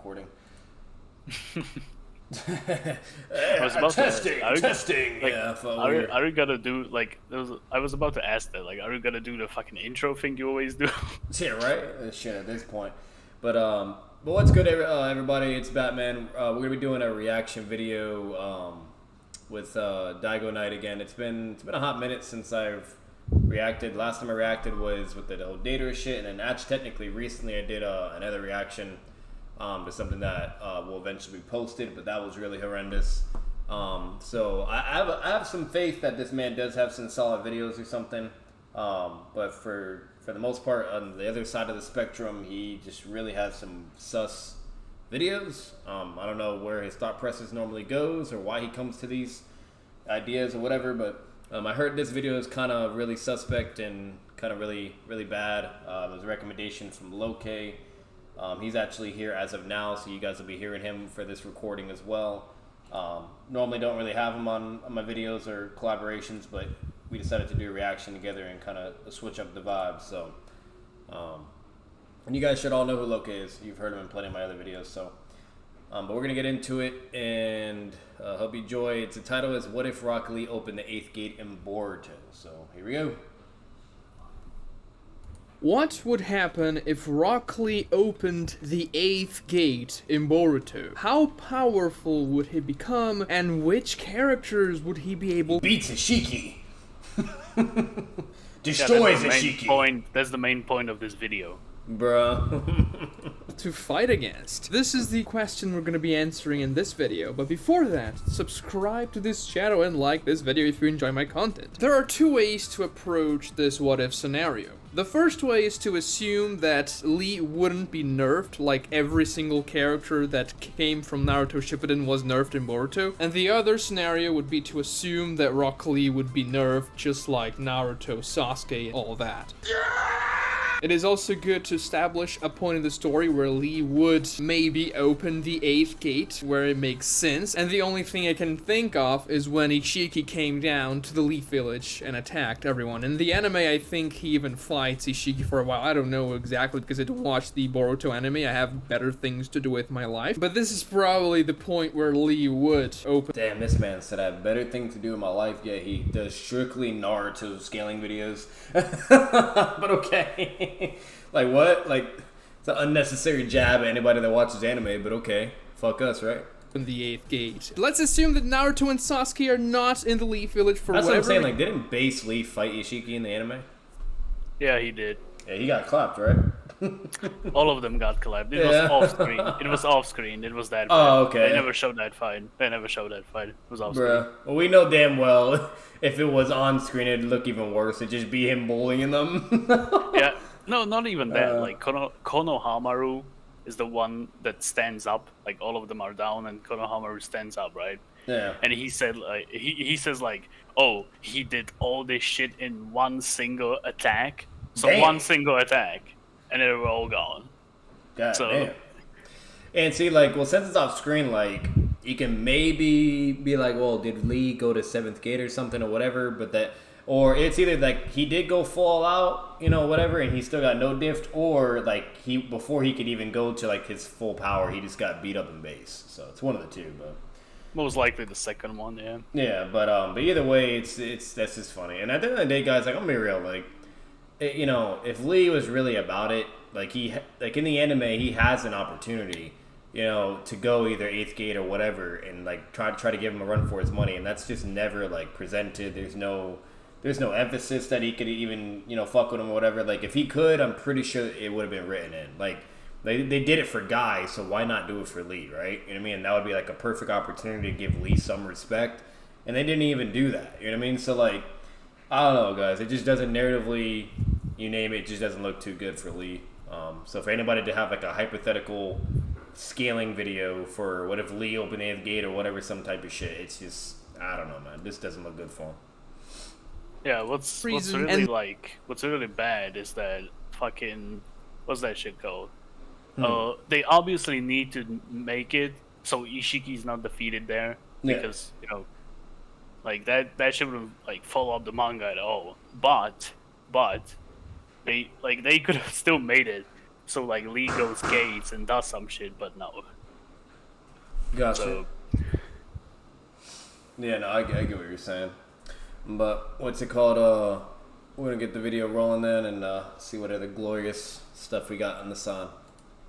recording. I was about testing, to ask, testing. like, Yeah, felt are weird. you gonna do I was about to ask that, like, are you gonna do the fucking intro thing you always do? Yeah, right. Shit, at this point, but what's good, everybody? It's Batman. We're gonna be doing a reaction video with Daigo Knight again. It's been a hot minute since I've reacted. Last time I reacted was with the whole data shit, and then actually technically recently I did another reaction to something that will eventually be posted, but that was really horrendous. So I have some faith that this man does have some solid videos or something. But for the most part, on the other side of the spectrum, he just really has some sus videos. I don't know where his thought process normally goes or why he comes to these ideas or whatever, but I heard this video is kind of really suspect and kind of really, really bad. It was a recommendation from Loke. He's actually here as of now, so you guys will be hearing him for this recording as well. Normally don't really have him on my videos or collaborations, but we decided to do a reaction together and kind of switch up the vibe. So, and you guys should all know who Loki is. You've heard him in plenty of my other videos. So, but we're gonna get into it and hope you enjoy. The title is "What If Rock Lee Opened the Eighth Gate in Boruto?" So here we go. What would happen if Rock Lee opened the 8th gate in Boruto? How powerful would he become, and which characters would he be able Beats Ishiki. Destroys Ishiki. That's the main point of this video. Bruh. to fight against? This is the question we're going to be answering in this video, but before that, subscribe to this channel and like this video if you enjoy my content. There are two ways to approach this what-if scenario. The first way is to assume that Lee wouldn't be nerfed like every single character that came from Naruto Shippuden was nerfed in Boruto, and the other scenario would be to assume that Rock Lee would be nerfed just like Naruto, Sasuke, all that. It is also good to establish a point in the story where Lee would maybe open the 8th gate, where it makes sense, and the only thing I can think of is when Ishiki came down to the Leaf Village and attacked everyone. In the anime, I think he even fights Ishiki for a while. I don't know exactly because I don't watch the Boruto anime. I have better things to do with my life. But this is probably the point where Lee would open. Damn, this man said I have better things to do in my life, yet he does strictly Naruto scaling videos. But okay. Like what? Like it's an unnecessary jab at anybody that watches anime, but okay. Fuck us, right? In the 8th gate. Let's assume that Naruto and Sasuke are not in the Leaf Village for That's whatever. what I'm saying. Like, didn't Base Leaf fight Ishiki in the anime? Yeah, he did. Yeah, he got clapped, right? All of them got collabed. It was off screen. It was off screen. It was that. Oh, okay. They never showed that fight. It was off screen. Bruh. Well, we know damn well if it was on screen, it'd look even worse. It'd just be him bullying them. Yeah. No, not even that. Like Konohamaru is the one that stands up. Like all of them are down, and Konohamaru stands up, right? Yeah. And he said, like, he says, like, oh, he did all this shit in one single attack. So Damn. one single attack, and they were all gone. God So- damn. And see, like, well, since it's off screen, like, you can maybe be like, well, did Lee go to 7th gate or something or whatever, but that, or it's either like he did go full out, you know, whatever, and he still got no diff, or like before he could even go to like his full power, he just got beat up in base. So it's one of the two, but. Most likely the second one, yeah. Yeah, but either way, it's that's just funny. And at the end of the day, guys, like, I'm gonna be real, like, you know, if Lee was really about it, like in the anime, he has an opportunity, you know, to go either 8th gate or whatever, and like try to give him a run for his money, and that's just never like presented. There's no emphasis that he could even, you know, fuck with him or whatever. Like if he could, I'm pretty sure it would have been written in. Like they did it for Guy, so why not do it for Lee, right? You know what I mean? That would be like a perfect opportunity to give Lee some respect, and they didn't even do that. You know what I mean? So like, I don't know, guys. It just doesn't narratively, you name it, it just doesn't look too good for Lee. So for anybody to have like a hypothetical scaling video for what if Lee opened the 8th gate or whatever, some type of shit, it's just, I don't know, man. This doesn't look good for him. Yeah, what's Reason- really and- like what's really bad is that fucking what's that shit called? They obviously need to make it so Ishiki's not defeated there Yeah. because you know, like that shouldn't like follow up the manga at all. But they could have still made it so like Lee goes gates and does some shit, but no. Gotcha. So Yeah, no, I get what you're saying. But what's it called? We're gonna get the video rolling then and see what other glorious stuff we got on the side.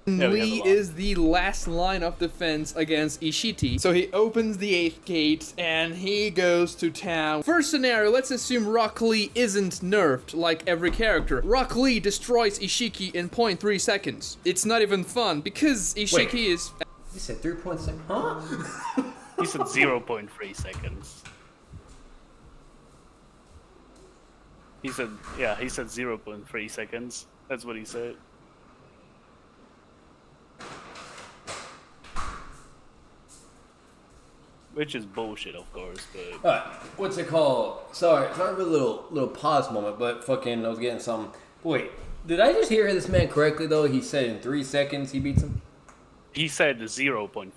Yeah, we have a Lee lot. is the last line of defense against Ishiti. So he opens the 8th gate and he goes to town. First scenario, let's assume Rock Lee isn't nerfed like every character. Rock Lee destroys Ishiki in 0.3 seconds. It's not even fun because Ishiki Wait. is... You said 3.6? Huh? he said 0.3 seconds. He said 0.3 seconds. That's what he said. Which is bullshit, of course, but Alright, what's it called? Sorry for a little pause moment, but fucking I was getting some. Wait, did I just hear this man correctly though? He said in 3 seconds he beats him? he said 0.3.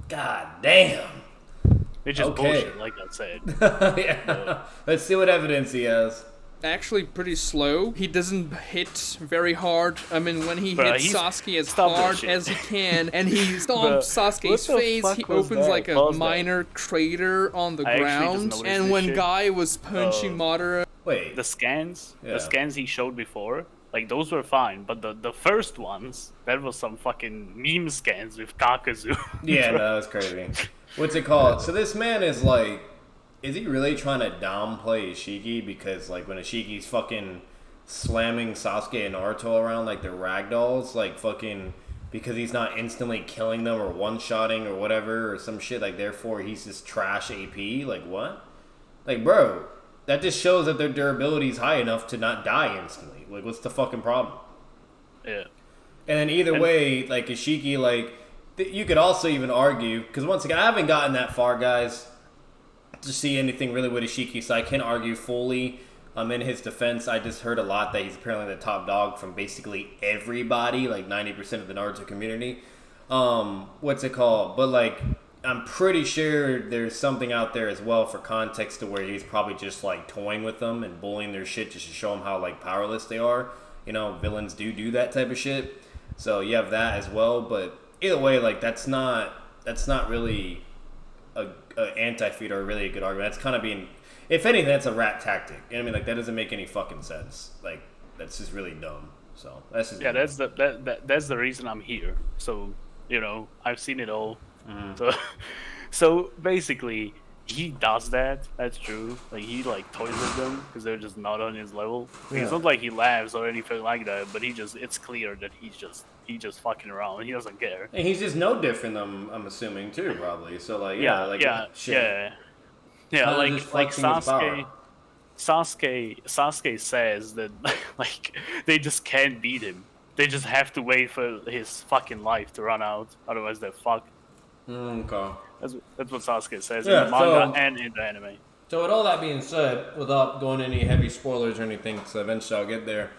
God damn. Which is Okay. bullshit, like I said. Yeah. Let's see what evidence he has. actually pretty slow. He doesn't hit very hard. I mean, when he Bruh, hits he's- Sasuke as stop that hard shit. as he can, and he stomps Sasuke's what the face, fuck he was opens that? like a Pause that. minor crater on the I actually just ground. noticed And this when shit. Guy was punching Madara, Wait. The scans Yeah. he showed before, like those were fine, but the first ones, that was some fucking meme scans with Kakazu. Yeah, no, that was crazy. What's it called? So this man is like, is he really trying to downplay Ishiki? Because like when Ishiki's fucking slamming Sasuke and Naruto around like they're ragdolls, like fucking because he's not instantly killing them or one-shotting or whatever or some shit, like therefore he's just trash AP? Like what? Like bro, that just shows that their durability is high enough to not die instantly. Like what's the fucking problem? Yeah. And then either way, like Ishiki, like you could also even argue because once again, I haven't gotten that far, guys, to see anything really with Ishiki, so I can't argue fully. In his defense, I just heard a lot that he's apparently the top dog from basically everybody, like 90% of the Naruto community. What's it called? But like, I'm pretty sure there's something out there as well for context to where he's probably just like toying with them and bullying their shit just to show them how like powerless they are. You know, villains do that type of shit. So you have that as well. But either way, like that's not really a anti-feed or really a good argument. That's kind of being, if anything, that's a rat tactic. You know what I mean? Like that doesn't make any fucking sense. Like that's just really dumb. So that's just Yeah, that's that's the reason I'm here. So, you know, I've seen it all. So basically, he does that. That's true. Like he like toys with them because they're just not on his level. Like, it's not like he laughs or anything like that. But it's clear that he's just fucking around. He doesn't care. And he's just no different than I'm assuming too, probably. So like Yeah, shit. yeah. How is this Like flexing his power? Sasuke says that like they just can't beat him. They just have to wait for his fucking life to run out. Otherwise, they're fucked. Okay. That's what Sasuke says Yeah, in the manga so- and in the anime. So with all that being said, without going any heavy spoilers or anything, because eventually I'll get there.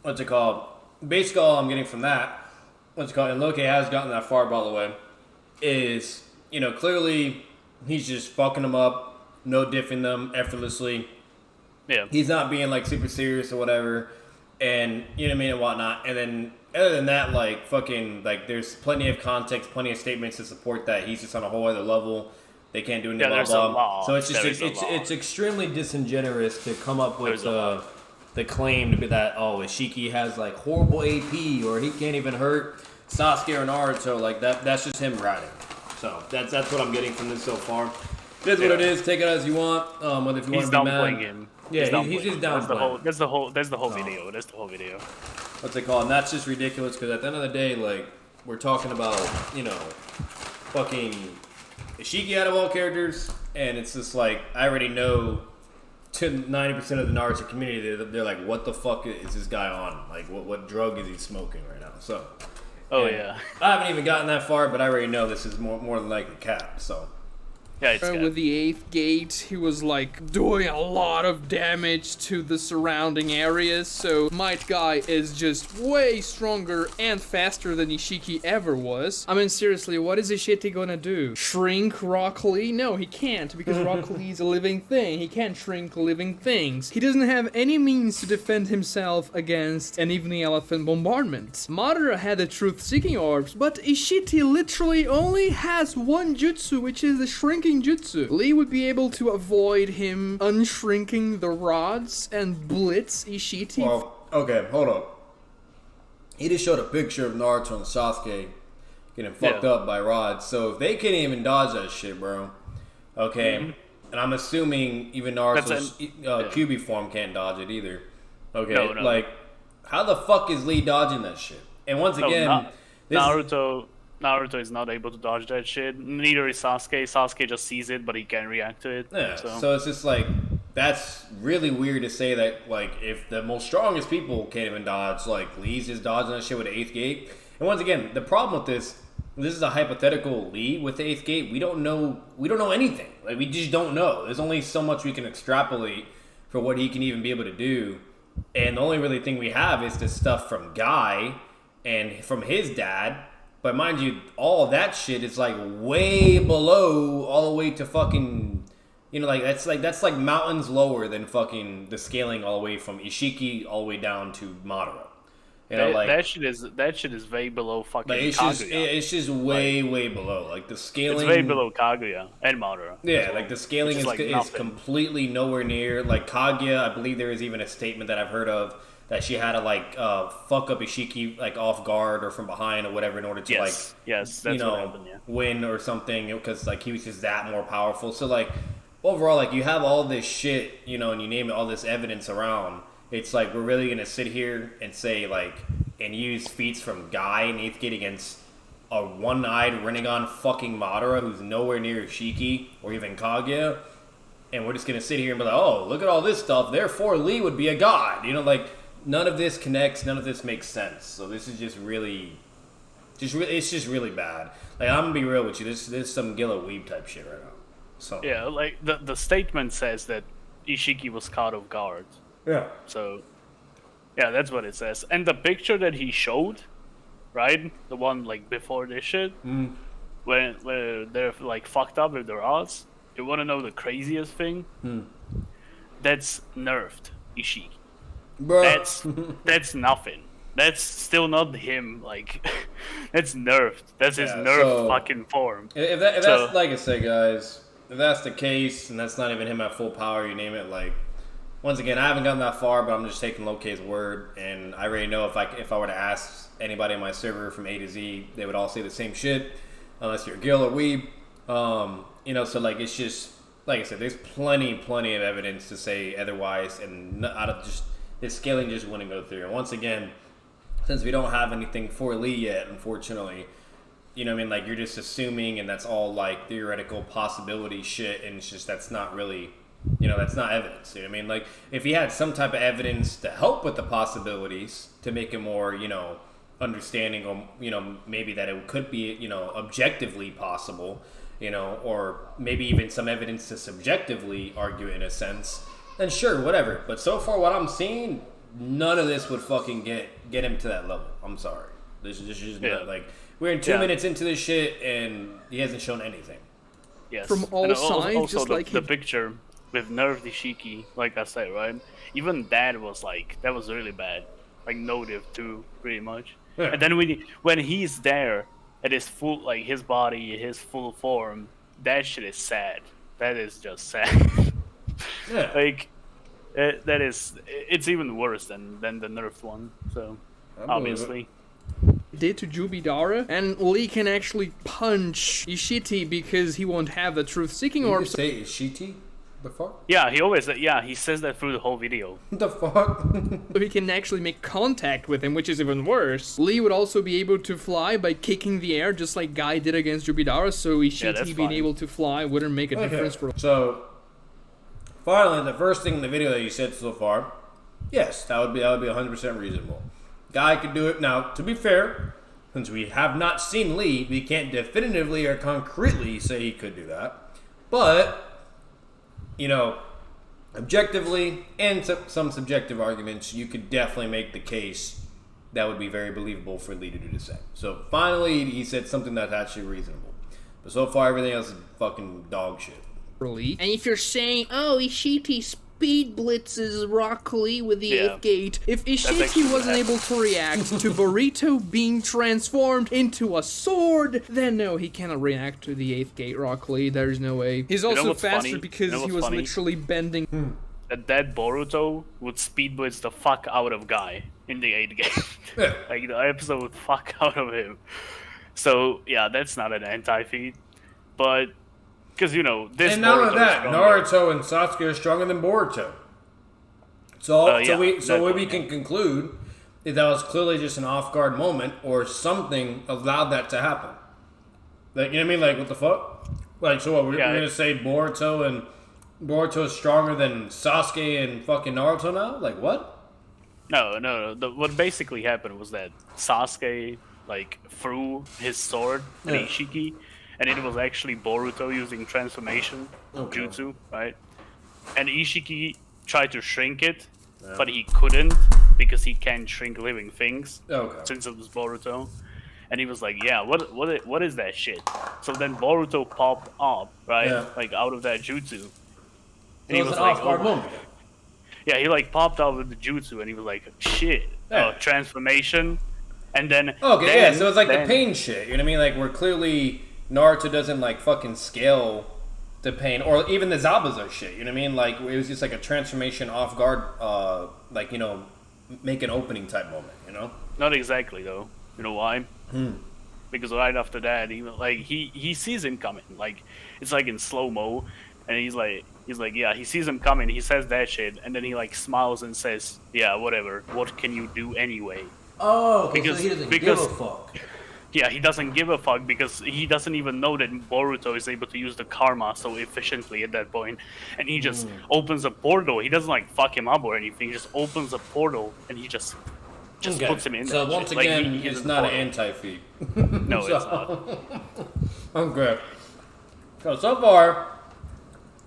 What's it called? Basically, all I'm getting from that, what's it called? And Loki has gotten that far, by the way, is clearly he's just fucking them up, no diffing them effortlessly. Yeah. He's not being like super serious or whatever, and you know what I mean and whatnot. And then other than that, like fucking like there's plenty of context, plenty of statements to support that he's just on a whole other level. They can't do anything. Yeah, there's blah, a blah. law. So it's just There is a law. it's extremely disingenuous to come up with There's a law. the claim to be that Ishiki has like horrible AP or he can't even hurt Sasuke or Naruto. Like that's just him writing. So that's what I'm getting from this so far. It is what it is. Take it as you want. Whether if you He's want to be downplaying mad. him. Yeah, he's just downplaying. That's the whole video. That's the whole video. What's it called? And that's just ridiculous because at the end of the day, like, we're talking about, fucking Ishiki out of all characters, and it's just like, I already know to 90% of the Naruto community, they're like, what the fuck is this guy on? Like, what drug is he smoking right now? So, Oh and yeah. I haven't even gotten that far, but I already know this is more than likely cap, so. Yeah, it's good. With the 8th gate, he was like doing a lot of damage to the surrounding areas, so Might Guy is just way stronger and faster than Ishiki ever was. I mean, seriously, what is Ishiki gonna do? Shrink Rock Lee? No, he can't, because Rock Lee is a living thing. He can't shrink living things. He doesn't have any means to defend himself against an Evening Elephant bombardment. Madara had the truth-seeking orbs, but Ishiki literally only has one jutsu, which is the shrinking jutsu. Lee would be able to avoid him unshrinking the rods and blitz Ishiki. Well, okay, hold up. He just showed a picture of Naruto and Sasuke getting fucked up by rods. So if they can't even dodge that shit, bro. Okay, and I'm assuming even Naruto's QB form can't dodge it either. Okay, No. like, how the fuck is Lee dodging that shit? And once again, Naruto is not able to dodge that shit. Neither is Sasuke. Sasuke just sees it, but he can't react to it. Yeah, so it's just like, that's really weird to say that, like, if the most strongest people can't even dodge, like, Lee's just dodging that shit with the 8th gate. And once again, the problem with this is a hypothetical Lee with the 8th gate. We don't know anything. Like, we just don't know. There's only so much we can extrapolate for what he can even be able to do. And the only really thing we have is this stuff from Guy and from his dad. But mind you, all that shit is like way below all the way to fucking, you know, that's like mountains lower than fucking the scaling all the way from Ishiki all the way down to Madara. You know, that shit is way below fucking Kaguya. It's just way below. Like the scaling, it's way below Kaguya and Madara. Yeah, like the scaling is completely nowhere near. Like Kaguya, I believe there is even a statement that I've heard of that she had to like fuck up Ishiki like off guard or from behind or whatever in order to that's what happened, win or something, because like he was just that more powerful. So like overall, like you have all this shit, you know, and you name it, all this evidence around. It's like we're really gonna sit here and say like and use feats from Guy in 8th gate against a one-eyed Rinnegan fucking Madara who's nowhere near Ishiki or even Kaguya, and we're just gonna sit here and be like, oh, look at all this stuff, therefore Lee would be a god, you know, like. None of this connects. None of this makes sense. So this is just really, it's just really bad. Like I'm gonna be real with you. This is some Gilla Weeb type shit right now. So yeah, like the statement says that Ishiki was caught off guard. Yeah. So yeah, that's what it says. And the picture that he showed, right, the one like before this shit, where they're like fucked up with their odds. You want to know the craziest thing? That's nerfed Ishiki. Bruh. That's nothing. That's still not him. Like that's nerfed. That's his nerfed fucking form. If that's like I say, guys, if that's the case and that's not even him at full power, you name it. Like once again, I haven't gotten that far, but I'm just taking Lokay's word, and I already know if I were to ask anybody on my server from A to Z, they would all say the same shit, unless you're Gil or Weeb. You know, so like it's just like I said, there's plenty of evidence to say otherwise, and out of just. His scaling just wouldn't go through. And once again, since we don't have anything for Lee yet, unfortunately, you know what I mean? Like, you're just assuming, and that's all, like, theoretical possibility shit, and it's just, that's not really, you know, that's not evidence. You know what I mean? Like, if he had some type of evidence to help with the possibilities, to make it more, you know, understanding, or, you know, maybe that it could be, you know, objectively possible, you know, or maybe even some evidence to subjectively argue it in a sense, then sure, whatever. But so far, what I'm seeing, none of this would fucking get him to that level. I'm sorry. This is just like we're in 2 minutes into this shit, and he hasn't shown anything. Yes. From all sides, also just like the picture with nerfed Ishiki, like I said, right? Even that was really bad. Like Notive too, pretty much. Yeah. And then when he's there at his full, like his body, his full form, that shit is sad. That is just sad. Yeah. Like it's even worse than the nerfed one. So obviously. Did to Jubidara, and Lee can actually punch Ishiti because he won't have the truth-seeking orb. You say Ishiti? The fuck? Yeah, he says that through the whole video. The fuck? So he can actually make contact with him, which is even worse. Lee would also be able to fly by kicking the air, just like Guy did against Jubidara, so Ishiti being able to fly wouldn't make a difference for. So, finally, the first thing in the video that you said so far, yes, that would be 100% reasonable. Guy could do it. Now, to be fair, since we have not seen Lee, we can't definitively or concretely say he could do that. But, you know, objectively and some subjective arguments, you could definitely make the case that would be very believable for Lee to do the same. So finally, he said something that's actually reasonable. But so far, everything else is fucking dog shit. And if you're saying, oh, Ishii speed blitzes Rock Lee with the Yeah. 8th gate, if actually Ishii what wasn't able to react to Burrito being transformed into a sword, then no, he cannot react to the 8th gate Rock Lee. There's no way. He's know also what's faster funny? because You know he what's was funny? literally bending. That Boruto would speed blitz the fuck out of Guy in the 8th game. Yeah. Like, the episode would fuck out of him. So, yeah, that's not an anti-feat. But, because, you know, this And not Boruto only that, is stronger. Naruto and Sasuke are stronger than Boruto. So, Yeah, what we can conclude is that was clearly just an off-guard moment, or something allowed that to happen. Like, you know what I mean? Like, what the fuck? Like, so what? We're gonna say Boruto is stronger than Sasuke and fucking Naruto now? Like, what? No. What basically happened was that Sasuke, like, threw his sword at Yeah. Ishiki, and it was actually Boruto using transformation jutsu, right? And Ishiki tried to shrink it, but he couldn't because he can't shrink living things Okay. since it was Boruto. And he was like, "Yeah, what is that shit?" So then Boruto popped up, right, Yeah. like out of that jutsu, and It was an off-guard moment. yeah, he like popped out with the jutsu, and he was like, "Shit, Yeah. transformation," and then Okay, yeah, so it's like then- the pain shit. You know what I mean? Like, where clearly Naruto doesn't, like, fucking scale the pain, or even the Zabuza shit. You know what I mean? Like, it was just like a transformation off guard, like, you know, make an opening type moment, you know? Not exactly though. You know why? Because right after that, he sees him coming. Like, it's like in slow mo, and he's like, yeah, he sees him coming. He says that shit, and then he like smiles and says, "Yeah, whatever. What can you do anyway?" Oh, okay, so he doesn't give a fuck. Yeah, he doesn't give a fuck because he doesn't even know that Boruto is able to use the karma so efficiently at that point, and he just opens a portal. He doesn't like fuck him up or anything. He just opens a portal and he just Okay. puts him in. So that once shit. Like, again, he's it's in the not an portal. anti-feat. No, So- it's not. Okay. So far,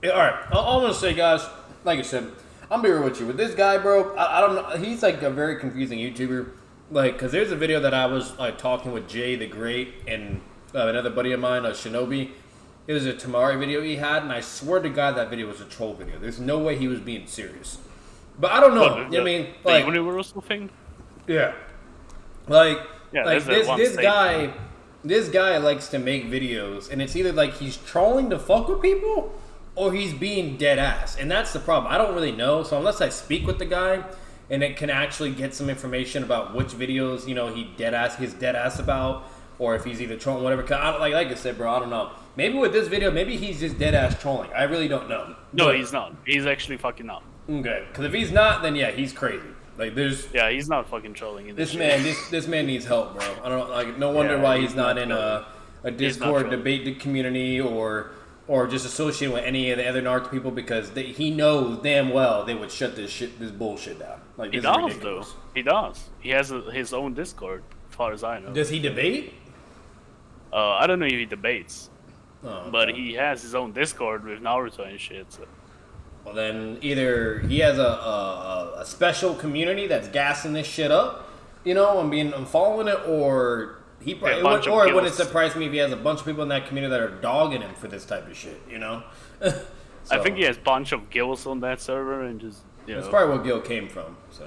yeah, all right. All I'm gonna say, guys, like I said, I'm be real with you. With this guy, bro, I don't know. He's like a very confusing YouTuber. Like, cause there's a video that I was like talking with Jay the Great and another buddy of mine, Shinobi. It was a Tamari video he had, and I swear to God that video was a troll video. There's no way he was being serious. But I don't know. What, You know what I mean? the Like, universal thing. yeah. Like, Yeah, like there's that one this statement. this guy likes to make videos, and it's either like he's trolling to fuck with people, or he's being dead ass, and that's the problem. I don't really know, so unless I speak with the guy, and it can actually get some information about which videos he's dead ass about, or if he's either trolling whatever. 'Cause like I said, bro, I don't know. Maybe with this video, maybe he's just dead ass trolling. I really don't know. No, But- he's not. He's actually fucking not. okay. Because if he's not, then yeah, he's crazy. Like there's. Yeah, he's not fucking trolling in this This shit. man, this man needs help, bro. I don't like. No wonder Yeah, why he's he's not not in trolling. a He's not Discord trolling. debate community or just associated with any of the other Naruto people because he knows damn well they would shut this bullshit down. Like He this is does ridiculous. though. He does. He has his own Discord, as far as I know. Does he debate? I don't know if he debates, Oh, but okay. he has his own Discord with Naruto and shit. So. Well, then either he has a special community that's gassing this shit up, and following it, or he Yeah, a probably bunch of or it wouldn't guilds. surprise me if he has a bunch of people in that community that are dogging him for this type of shit. I So, think he has a bunch of guilds on that server and just That's probably where Gil came from. So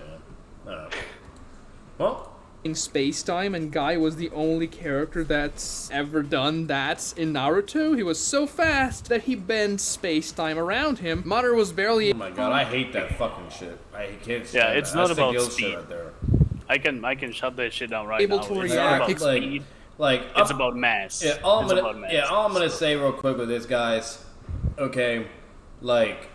yeah. Well, In Space Time, and Guy was the only character that's ever done that in Naruto. He was so fast that he bent space time around him. Madara was barely oh my god, I hate that fucking shit. I can't. Yeah, stand it's that. not That's the about Gil shit speed. right there. I can shut that shit down right Able now. to It's react. not about Like- speed. Like It's I'm- about mass. Yeah, all I'm It's gonna about mass. all I'm gonna So- say real quick with this, guys. Okay, like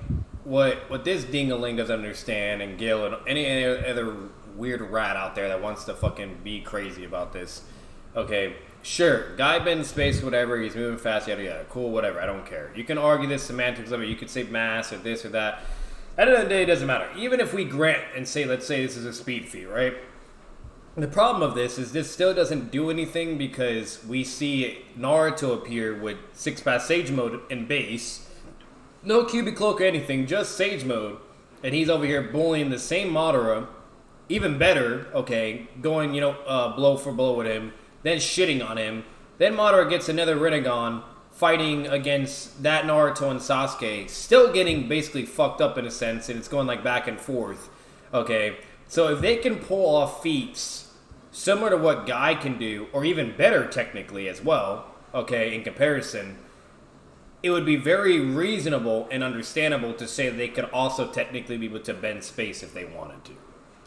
what this dingaling doesn't understand, and Gil and any other weird rat out there that wants to fucking be crazy about this. Okay, sure, guy been in space, whatever. He's moving fast, yada yada. Cool, whatever. I don't care. You can argue the semantics of it. You could say mass or this or that. At the end of the day, it doesn't matter. Even if we grant and say, let's say this is a speed feat, right? The problem of this is this still doesn't do anything because we see Naruto appear with 6-pass Sage Mode in base, No cubic cloak or anything, just Sage mode. And he's over here bullying the same Madara, even better, okay, going, blow for blow with him, then shitting on him. Then Madara gets another Rinnegan, fighting against that Naruto and Sasuke, still getting basically fucked up in a sense, and it's going like back and forth, okay? So if they can pull off feats similar to what Guy can do, or even better technically as well, okay, in comparison, it would be very reasonable and understandable to say that they could also technically be able to bend space if they wanted to.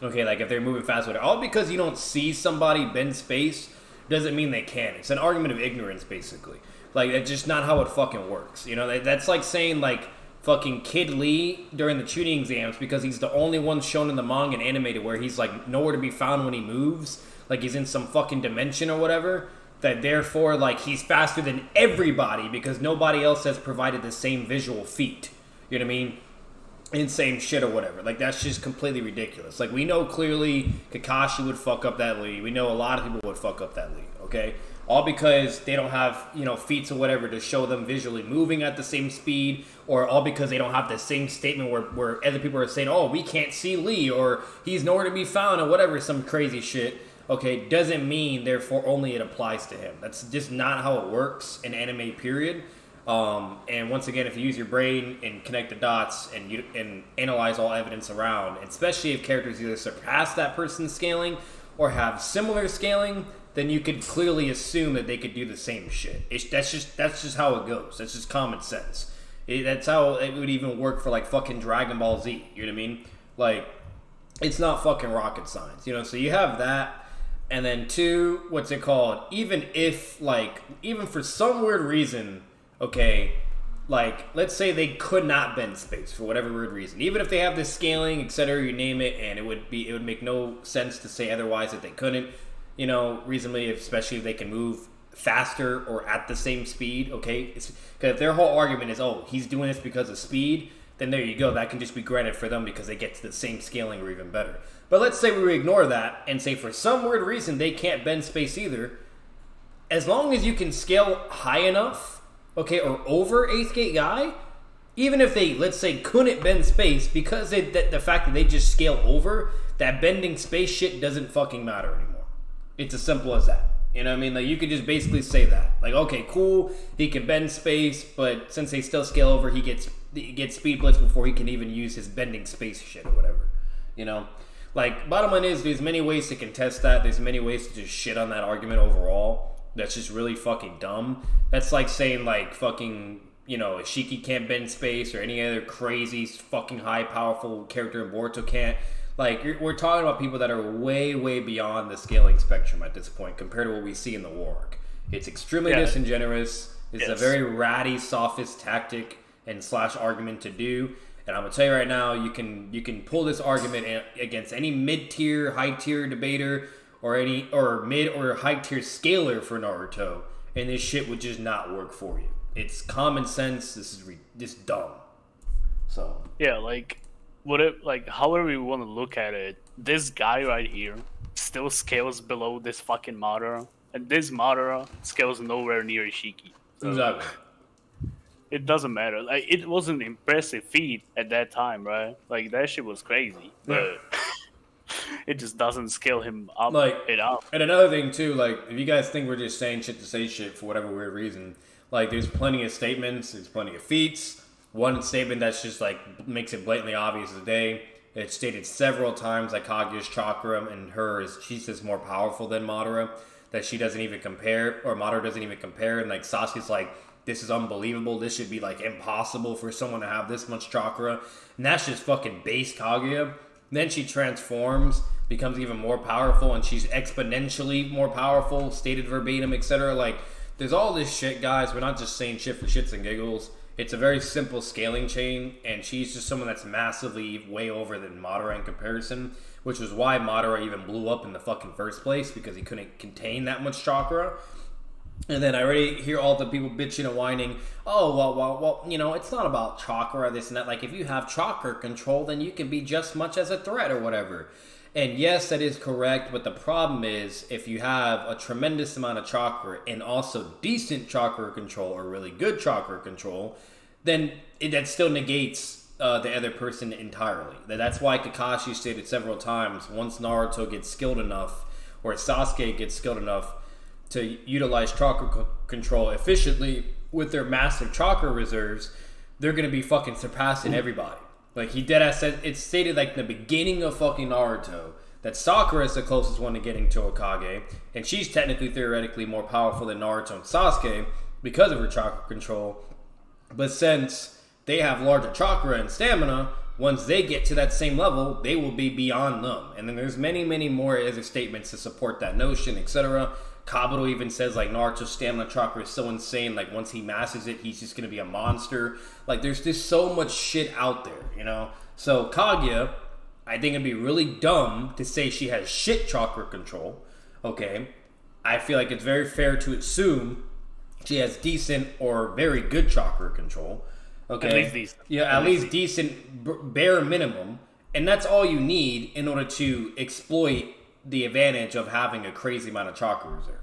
Okay, like if they're moving fast with it. All because you don't see somebody bend space doesn't mean they can. It's an argument of ignorance, basically. Like, that's just not how it fucking works. That's like saying, like, fucking Kid Lee during the tuning exams because he's the only one shown in the manga and animated where he's, like, nowhere to be found when he moves. Like, he's in some fucking dimension or whatever. That therefore, like, he's faster than everybody because nobody else has provided the same visual feat. You know what I mean? Insane shit or whatever. Like, that's just completely ridiculous. Like, we know clearly Kakashi would fuck up that lead. We know a lot of people would fuck up that lead, okay? All because they don't have, feats or whatever to show them visually moving at the same speed, or all because they don't have the same statement where other people are saying, oh, we can't see Lee, or he's nowhere to be found, or whatever, some crazy shit, okay, doesn't mean, therefore, only it applies to him. That's just not how it works in anime, period. And once again, if you use your brain and connect the dots and analyze all evidence around, especially if characters either surpass that person's scaling or have similar scaling, then you could clearly assume that they could do the same shit. That's just how it goes. That's just common sense. That's how it would even work for like fucking Dragon Ball Z. You know what I mean? Like, it's not fucking rocket science. So you have that. And then two, what's it called? Even for some weird reason, okay, like, let's say they could not bend space for whatever weird reason. Even if they have this scaling, etc., you name it, and it would make no sense to say otherwise that they couldn't, reasonably, especially if they can move faster or at the same speed, okay? Because if their whole argument is, oh, he's doing this because of speed, then there you go. That can just be granted for them because they get to the same scaling or even better. But let's say we ignore that and say for some weird reason they can't bend space either. As long as you can scale high enough, okay, or over 8th Gate Guy, even if they, let's say, couldn't bend space, because the fact that they just scale over, that bending space shit doesn't fucking matter anymore. It's as simple as that. You know what I mean? Like, you could just basically say that. Like, okay, cool, he can bend space, but since they still scale over, he gets speed blitz before he can even use his bending space shit or whatever. Like, bottom line is, there's many ways to contest that. There's many ways to just shit on that argument overall. That's just really fucking dumb. That's like saying, like, fucking, Ishiki can't bend space or any other crazy fucking high powerful character in Boruto can't. Like, we're talking about people that are way, way beyond the scaling spectrum at this point compared to what we see in the war arc. It's extremely disingenuous. It's a very ratty, sophist tactic and / argument to do. And I'm gonna tell you right now, you can pull this argument against any mid-tier, high-tier debater or mid or high-tier scaler for Naruto, and this shit would just not work for you. It's common sense. This is just dumb. So yeah, like, however we want to look at it, this guy right here still scales below this fucking Madara, and this Madara scales nowhere near Ishiki. So exactly. It doesn't matter. Like, it was an impressive feat at that time, right? Like, that shit was crazy, but it just doesn't scale him up. And another thing too, like, if you guys think we're just saying shit to say shit for whatever weird reason, like, there's plenty of statements, there's plenty of feats. One statement that's just like makes it blatantly obvious today. It's stated several times that Kaguya's chakra and hers, she's just more powerful than Madara. That she doesn't even compare, or Madara doesn't even compare. And like Sasuke's like, this is unbelievable. This should be like impossible for someone to have this much chakra. And that's just fucking base Kaguya. Then she transforms, becomes even more powerful, and she's exponentially more powerful, stated verbatim, etc. Like, there's all this shit, guys. We're not just saying shit for shits and giggles. It's a very simple scaling chain, and she's just someone that's massively way over than Madara in comparison, which was why Madara even blew up in the fucking first place, because he couldn't contain that much chakra. And then I already hear all the people bitching and whining, oh, well, it's not about chakra, this and that. Like, if you have chakra control, then you can be just much as a threat or whatever. And yes, that is correct, but the problem is, if you have a tremendous amount of chakra and also decent chakra control or really good chakra control, then that still negates the other person entirely. That's why Kakashi stated several times, once Naruto gets skilled enough, or Sasuke gets skilled enough to utilize chakra control efficiently with their massive chakra reserves, they're going to be fucking surpassing everybody. Like, he deadass said, it's stated like in the beginning of fucking Naruto that Sakura is the closest one to getting to Hokage, and she's technically theoretically more powerful than Naruto and Sasuke because of her chakra control. But since they have larger chakra and stamina, once they get to that same level, they will be beyond them. And then there's many, many more other statements to support that notion, etc. Kabuto even says, like, Naruto's stamina chakra is so insane, like, once he masters it, he's just gonna be a monster. Like, there's just so much shit out there, you know? So, Kaguya, I think it'd be really dumb to say she has shit chakra control, okay? I feel like it's very fair to assume she has decent or very good chakra control, okay? At least decent. Yeah, at least decent, bare minimum. And that's all you need in order to exploit the advantage of having a crazy amount of chakra reserve.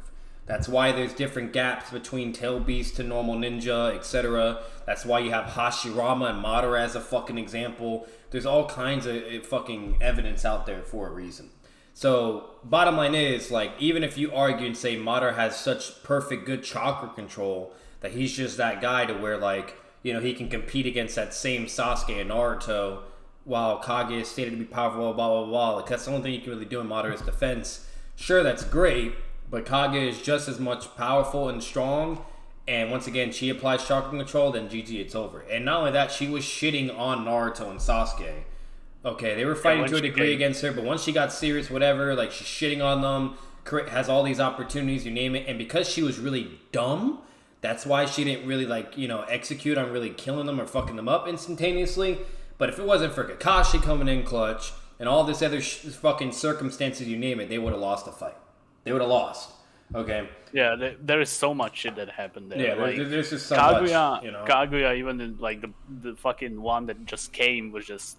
That's why there's different gaps between Tail Beast to normal ninja, etc. That's why you have Hashirama and Madara as a fucking example. There's all kinds of fucking evidence out there for a reason. So, bottom line is, like, even if you argue and say Madara has such perfect good chakra control that he's just that guy to where, like, you know, he can compete against that same Sasuke and Naruto while Kage is stated to be powerful, blah, blah, blah. Like, that's the only thing you can really do in Madara's defense. Sure, that's great, but Kage is just as much powerful and strong. And once again, she applies chakra control, then GG, it's over. And not only that, she was shitting on Naruto and Sasuke. Okay, they were fighting to a degree against her, but once she got serious, whatever, like, she's shitting on them, has all these opportunities, you name it. And because she was really dumb, that's why she didn't really, like, you know, execute on really killing them or fucking them up instantaneously. But if it wasn't for Kakashi coming in clutch and all this other fucking circumstances, you name it, they would have lost the fight. They would have lost. Okay. Yeah, there is so much shit that happened there. Yeah, like, there's just so Kaguya, much, you know. Kaguya, even in, like the fucking one that just came was just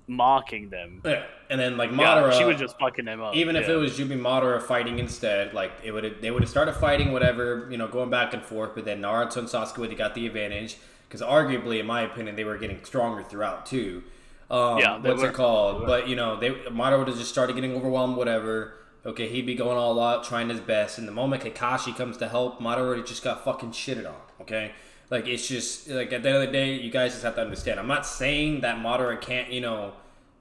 mocking them. Yeah, and then like Madara, she was just fucking them up. Even if it was Jubi Madara fighting instead, like they would have started fighting, whatever, you know, going back and forth. But then Naruto and Sasuke would have got the advantage because arguably, in my opinion, they were getting stronger throughout too. What's it called? But you know, Madara would have just started getting overwhelmed, whatever. Okay, he'd be going all out, trying his best. And the moment Kakashi comes to help, Madara would have just got fucking shitted on. Okay. Like, it's just, like, at the end of the day, you guys just have to understand. I'm not saying that Madara can't, you know,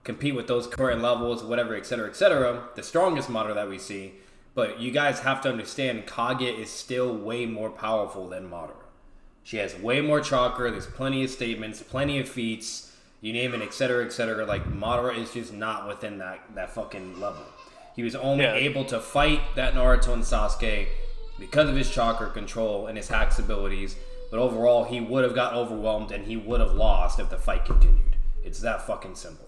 compete with those current levels, whatever, etc., the strongest Madara that we see. But you guys have to understand, Kage is still way more powerful than Madara. She has way more chakra, there's plenty of statements, plenty of feats, you name it, etc. Like, Madara is just not within that fucking level. He was only able to fight that Naruto and Sasuke because of his chakra control and his hacks abilities. But overall, he would have got overwhelmed and he would have lost if the fight continued. It's that fucking simple.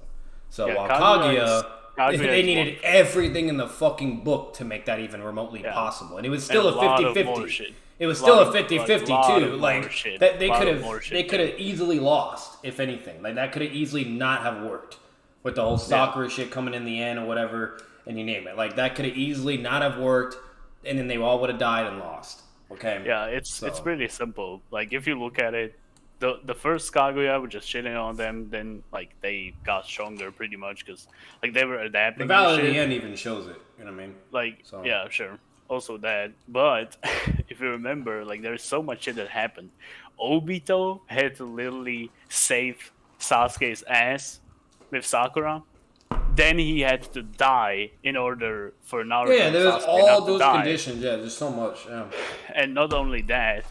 So while Kaguya, they needed everything in the fucking book to make that even remotely possible. And it was still a 50-50. It was still a 50-50 too. Like, they could have easily lost, if anything. Like, that could have easily not have worked. With the whole Sakura shit coming in the end or whatever, and you name it. Like, that could have easily not have worked, and then they all would have died and lost. Okay. Yeah, it's pretty simple. Like, if you look at it, the first Kaguya was just shitting on them. Then like they got stronger pretty much because like they were adapting. The Valley of the End even shows it. You know what I mean? Like yeah, sure. Also that, but if you remember, like there's so much shit that happened. Obito had to literally save Sasuke's ass with Sakura. Then he had to die in order for Naruto. Yeah, there's all those conditions. Yeah, there's so much. Yeah. And not only that,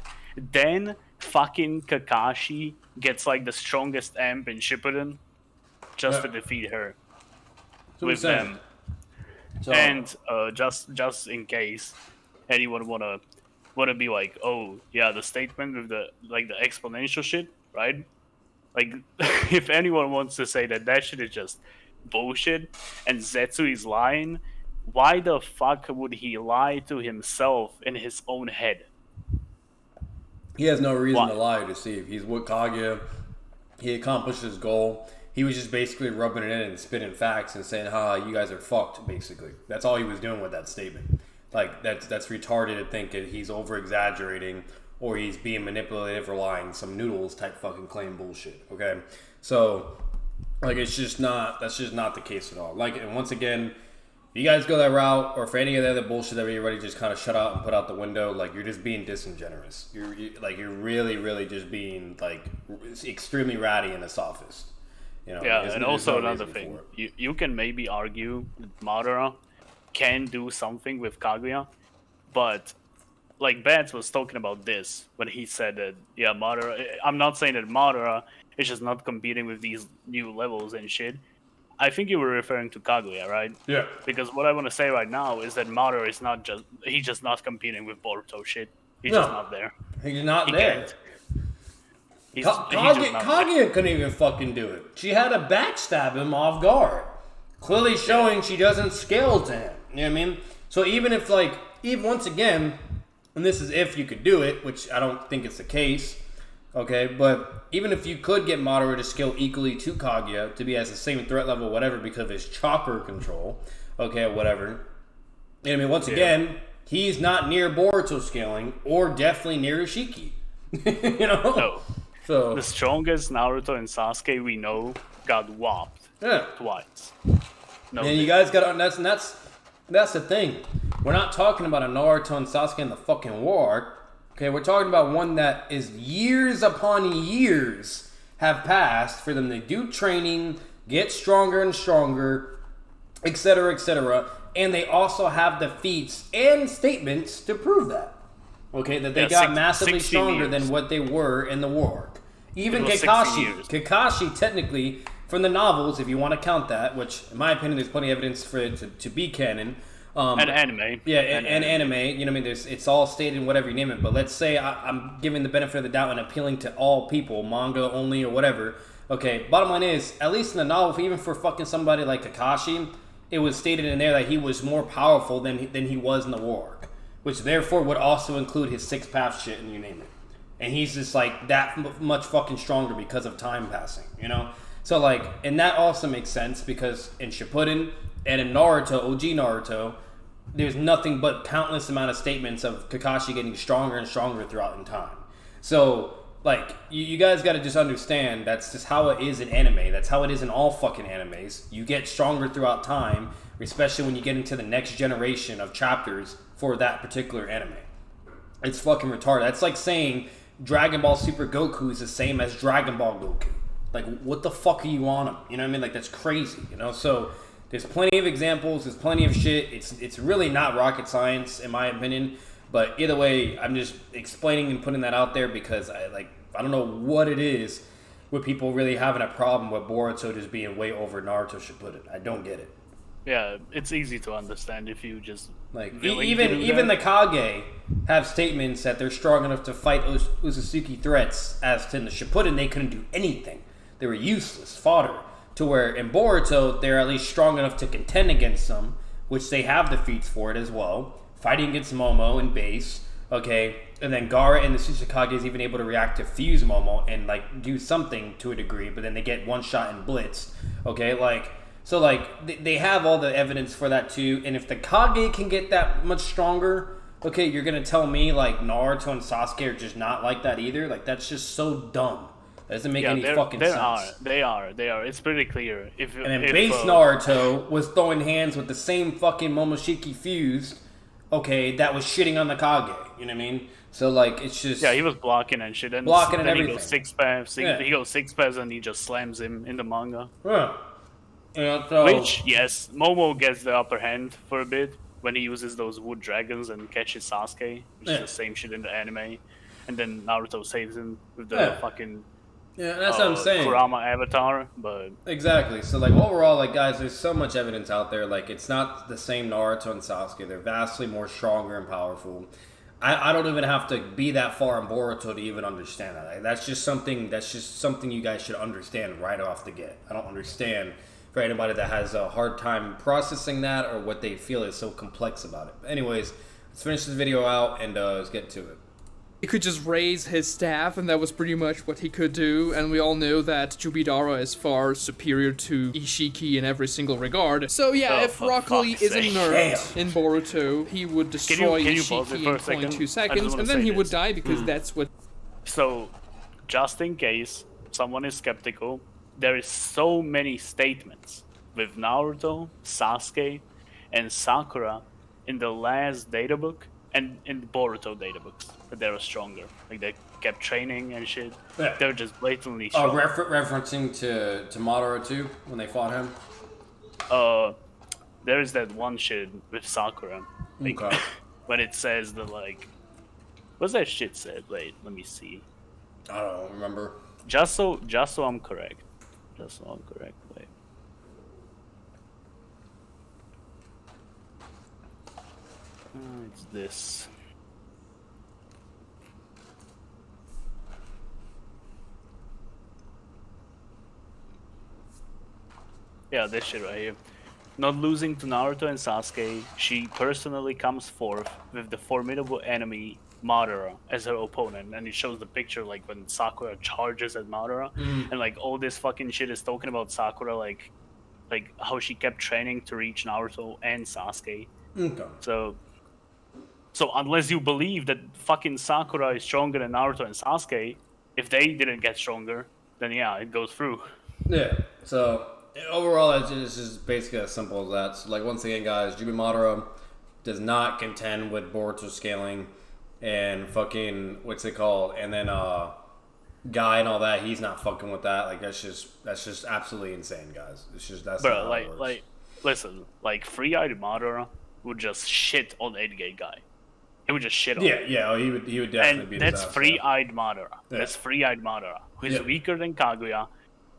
then fucking Kakashi gets like the strongest amp in Shippuden just to defeat her with them. So, and just in case anyone wanna be like, oh yeah, the statement with the like the exponential shit, right? Like if anyone wants to say that shit is just bullshit and Zetsu is lying, why the fuck would he lie to himself in his own head? He has no reason to lie or deceive. He's with Kaguya. He accomplished his goal. He was just basically rubbing it in and spitting facts and saying, you guys are fucked, basically. That's all he was doing with that statement. Like, that's retarded to think that he's over-exaggerating or he's being manipulative or lying, some noodles type fucking claim bullshit. Okay, so like that's just not the case at all. Like, and once again, if you guys go that route, or for any of the other bullshit that everybody just kind of shut out and put out the window, like you're just being disingenuous. You're really just being like extremely ratty and a sophist. You know, yeah, and also another thing, you can maybe argue that Madara can do something with Kaguya, but like Bats was talking about this when he said that, yeah, Madara, I'm not saying that Madara is just not competing with these new levels and shit. I think you were referring to Kaguya, right? Yeah. Because what I want to say right now is that Madara is not just, he's just not competing with Boruto shit. He's just not there. He's not there. Can't. He's just not there. Kaguya couldn't even fucking do it. She had to backstab him off guard. Clearly showing she doesn't scale to him. You know what I mean? So even if, like, even once again, and this is if you could do it, which I don't think it's the case, okay, but even if you could get Madara to scale equally to Kaguya, to be at the same threat level, whatever, because of his chakra control, okay, whatever. I mean, once again, he's not near Boruto scaling, or definitely near Ishiki. You know? No. So the strongest Naruto and Sasuke we know got whopped twice. No, and you guys got that's the thing. We're not talking about a Naruto and Sasuke in the fucking war arc. Okay, we're talking about one that is years upon years have passed for them to do training, get stronger and stronger, etc., and they also have the feats and statements to prove that. Okay, that they got massively stronger than what they were in the war arc. Even Kakashi technically, from the novels, if you want to count that, which in my opinion there's plenty of evidence for it to be canon. And anime. Yeah, and anime. You know what I mean? It's all stated in whatever you name it. But let's say I'm giving the benefit of the doubt and appealing to all people, manga only or whatever. Okay, bottom line is, at least in the novel, even for fucking somebody like Kakashi, it was stated in there that he was more powerful than he was in the war arc. Which therefore would also include his six path shit and you name it. And he's just like that much fucking stronger because of time passing, you know? So like, and that also makes sense because in Shippuden and in Naruto, OG Naruto, there's nothing but countless amount of statements of Kakashi getting stronger and stronger throughout in time. So like, you guys got to just understand that's just how it is in anime. That's how it is in all fucking animes. You get stronger throughout time, especially when you get into the next generation of chapters for that particular anime. It's fucking retarded. That's like saying Dragon Ball Super Goku is the same as Dragon Ball Goku. Like, what the fuck are you on him? You know what I mean? Like, that's crazy, you know? So, there's plenty of examples. There's plenty of shit. It's really not rocket science, in my opinion. But either way, I'm just explaining and putting that out there because I don't know what it is with people really having a problem with Boruto just being way over Naruto Shippuden. I don't get it. Yeah, it's easy to understand if you just like even the Kage have statements that they're strong enough to fight Uzumaki threats. As to the Shippuden, they couldn't do anything. They were useless fodder. To where in Boruto, they're at least strong enough to contend against them, which they have the feats for it as well. Fighting against Momo and base, okay, and then Gaara and the Tsuchikage is even able to react to fuse Momo and like do something to a degree, but then they get one shot and blitz, okay, like. So, like, they have all the evidence for that, too. And if the Kage can get that much stronger, okay, you're going to tell me, like, Naruto and Sasuke are just not like that either? Like, that's just so dumb. That doesn't make any fucking sense. They are. It's pretty clear. And then base Naruto was throwing hands with the same fucking Momoshiki fused, okay, that was shitting on the Kage. You know what I mean? So, like, it's just... Yeah, he was blocking and shit. And blocking and everything. He goes six paths. He goes six paths and he just slams him in the manga. Yeah. Yeah, so, which, yes, Momo gets the upper hand for a bit when he uses those wood dragons and catches Sasuke, which is the same shit in the anime. And then Naruto saves him with the fucking that's what I'm saying. Kurama avatar, but... Exactly. So, like, overall, like, guys, there's so much evidence out there. Like, it's not the same Naruto and Sasuke. They're vastly more stronger and powerful. I don't even have to be that far in Boruto to even understand that. Like, that's just something you guys should understand right off the get. I don't understand... for anybody that has a hard time processing that or what they feel is so complex about it. But anyways, let's finish this video out and let's get to it. he could just raise his staff, and that was pretty much what he could do. And we all know that Jubidara is far superior to Ishiki in every single regard. So yeah, Oh, if for Rock Lee fuck's isn't sake. nerfed in Boruto, he would destroy can you pause it Ishiki for in a second? 0.2 I just seconds, wanna and then say he would this. die because that's what. So, just in case someone is skeptical, there is so many statements with Naruto, Sasuke, and Sakura in the last data book and in the Boruto data books that they were stronger. Like they kept training and shit. Yeah. They're just blatantly Oh, strong. referencing to Madara too when they fought him. There is that one shit with Sakura. Like, Okay. when it says the like, what's that shit said? Wait, let me see. I don't remember. Just so I'm correct. Wait. It's this. Yeah, this shit right here. Not losing to Naruto and Sasuke, she personally comes forth with the formidable enemy Madara as her opponent, and it shows the picture like when Sakura charges at Madara, and like all this fucking shit is talking about Sakura, like how she kept training to reach Naruto and Sasuke. Okay. So unless you believe that fucking Sakura is stronger than Naruto and Sasuke, if they didn't get stronger, then yeah, it goes through. Yeah. So overall, it's just basically as simple as that. So, like once again, guys, Jimmy Madara does not contend with Boruto scaling and fucking what's it called, and then Guy and all that. He's not fucking with that. Like that's just absolutely insane, guys. It's just that's not Bro, how it works. like, listen, like Free-Eyed Madara would just shit on Edgate Guy. He would just shit on him. Yeah. Oh, he would definitely And be. that's Free-Eyed Madara. Yeah. That's Free-Eyed Madara, who's Yeah. weaker than Kaguya.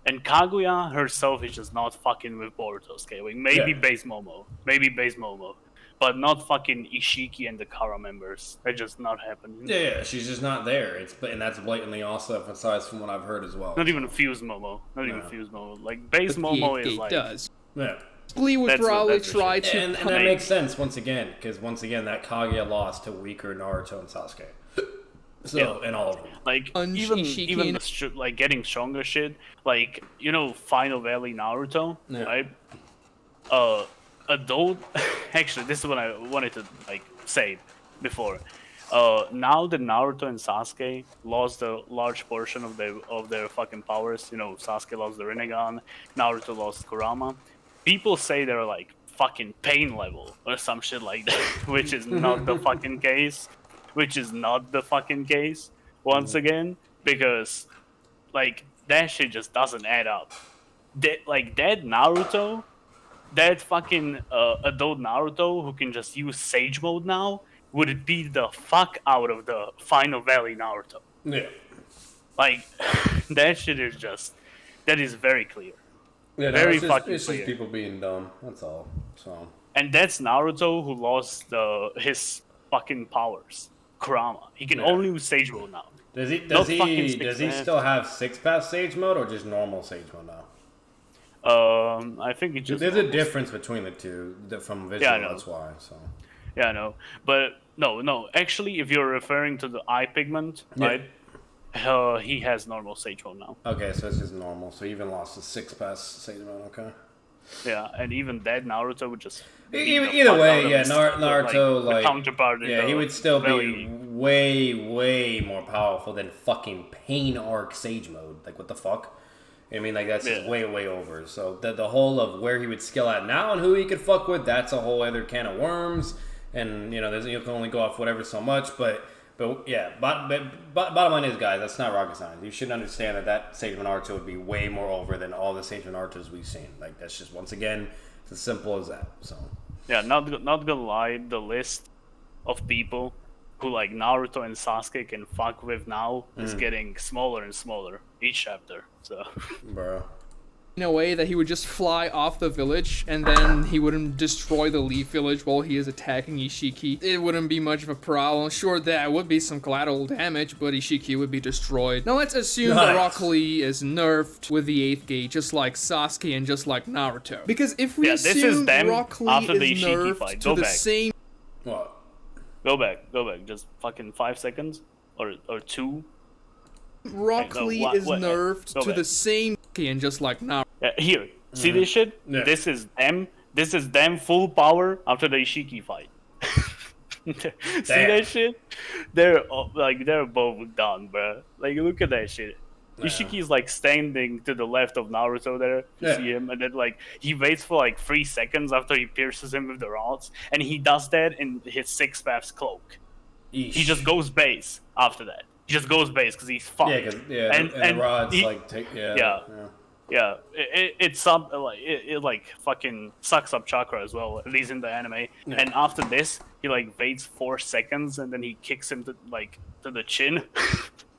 And Kaguya herself is just not fucking with Boruto scaling. Maybe Yeah. Base Momo. But not fucking Ishiki and the Kara members. They're just not happening. Yeah, she's just not there. And that's blatantly also emphasized from what I've heard as well. Not even Fuse Momo. Like, Base But Momo the is 8 like... does. Yeah. Lee would That's what- probably that's try what to. And that Maybe. makes sense once again, because once again, that Kaguya lost to weaker Naruto and Sasuke. So, Yeah. and all of them. Like Punch even Ishiki and- the like getting stronger shit, like you know Final Valley Naruto, Yeah. right? Adult. Actually, this is what I wanted to like say before. Now that Naruto and Sasuke lost a large portion of their fucking powers, you know, Sasuke lost the Rinnegan, Naruto lost Kurama. People say they're like fucking pain level or some shit like that, which is not the fucking case. Once again, because like that shit just doesn't add up. That Naruto, that fucking adult Naruto who can just use Sage Mode now would beat the fuck out of the Final Valley Naruto. Yeah. Like that shit is just that is very clear. Yeah, Very it's just, fucking it's clear. just people being dumb. That's all. So. And that's Naruto who lost his fucking powers. Kurama. He can Yeah. only use Sage Mode now. Does he No fucking six does he pass. still have 6-pass Sage mode or just normal Sage mode now? I think it just There's a difference between the two from visual. Yeah, I know. That's why. So. Yeah, I know. But no. Actually, if you're referring to the eye pigment, Yeah. right? He has normal Sage Mode now. Okay, so it's just normal. So he even lost his 6-pass Sage mode. Okay. Yeah, and even that Naruto would just. beat Either, the either fuck way, out of yeah, his, Naruto, the like, counterpart. in yeah, the he would still Valley. be way more powerful than fucking Pain Arc Sage mode. Like, what the fuck? I mean, like, that's just Yeah. way over. So, the whole of where he would skill at now and who he could fuck with, that's a whole other can of worms. And, you know, you can only go off whatever so much. But yeah, bottom line is, guys, that's not rocket science. You should understand that Sage Mode Naruto would be way more over than all the Sage Mode Narutos we've seen. Like, that's just, once again, it's as simple as that. So. Yeah, not gonna lie, the list of people who like Naruto and Sasuke can fuck with now is getting smaller and smaller each chapter. So Bro. In a way that he would just fly off the village and then he wouldn't destroy the Leaf Village while he is attacking Ishiki. It wouldn't be much of a problem. Sure, there would be some collateral damage, but Ishiki would be destroyed. Now let's assume that Nice. Rock Lee is nerfed with the 8th gate, just like Sasuke and just like Naruto. Because if we Yeah, this is assume them Rock Lee after the is Ishiki nerfed fight. to Go the back. same What? go back, just fucking 5 seconds. or 2. Rock no, Lee what- is what- nerfed go to back. the same and just like now. Here, see this shit? Yeah. This is them. This is them full power after the Ishiki fight. See that shit? They're both done, bro. Like look at that shit. Yeah. Ishiki's like standing to the left of Naruto there. You Yeah. see him, and then like he waits for like 3 seconds after he pierces him with the rods, and he does that in his 6 paths cloak. He just goes base after that. He just goes base because he's fucked. And the rods he- like take Yeah. It's some like it like fucking sucks up chakra as well, at least in the anime. Yeah. And after this, he like waits 4 seconds and then he kicks him to the chin.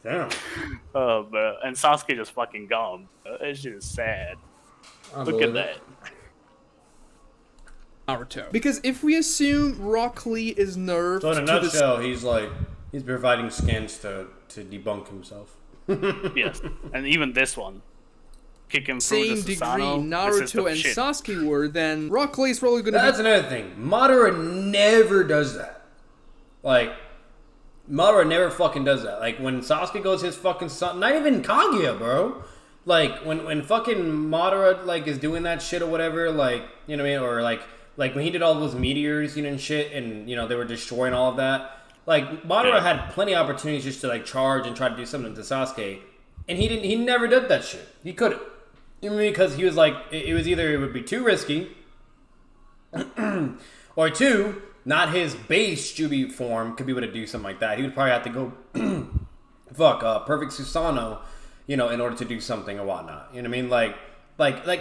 Damn. Bro. And Sasuke just fucking gone. It's just sad. Look at that. Naruto. Because if we assume Rock Lee is nerfed So in a to the nutshell, he's providing scans to debunk himself. Yes. And even this one. Kick him through same the degree Susanoo. This is the Naruto and shit. Sasuke were, then Rock Lee's probably gonna That's be another thing. Madara never does that. Like, Madara never fucking does that. Like, when Sasuke goes his fucking son, not even Kaguya, bro. Like, when fucking Madara, like, is doing that shit or whatever, like, you know what I mean? Or, like when he did all those meteors, you know, and shit, and, you know, they were destroying all of that. Like, Madara had plenty of opportunities just to, like, charge and try to do something to Sasuke. And he never did that shit. He couldn't. You know what I mean? Because he was like, it was either it would be too risky, or 2, not his base Jubi form could be able to do something like that. He would probably have to go, perfect Susanoo, you know, in order to do something or whatnot. You know what I mean? Like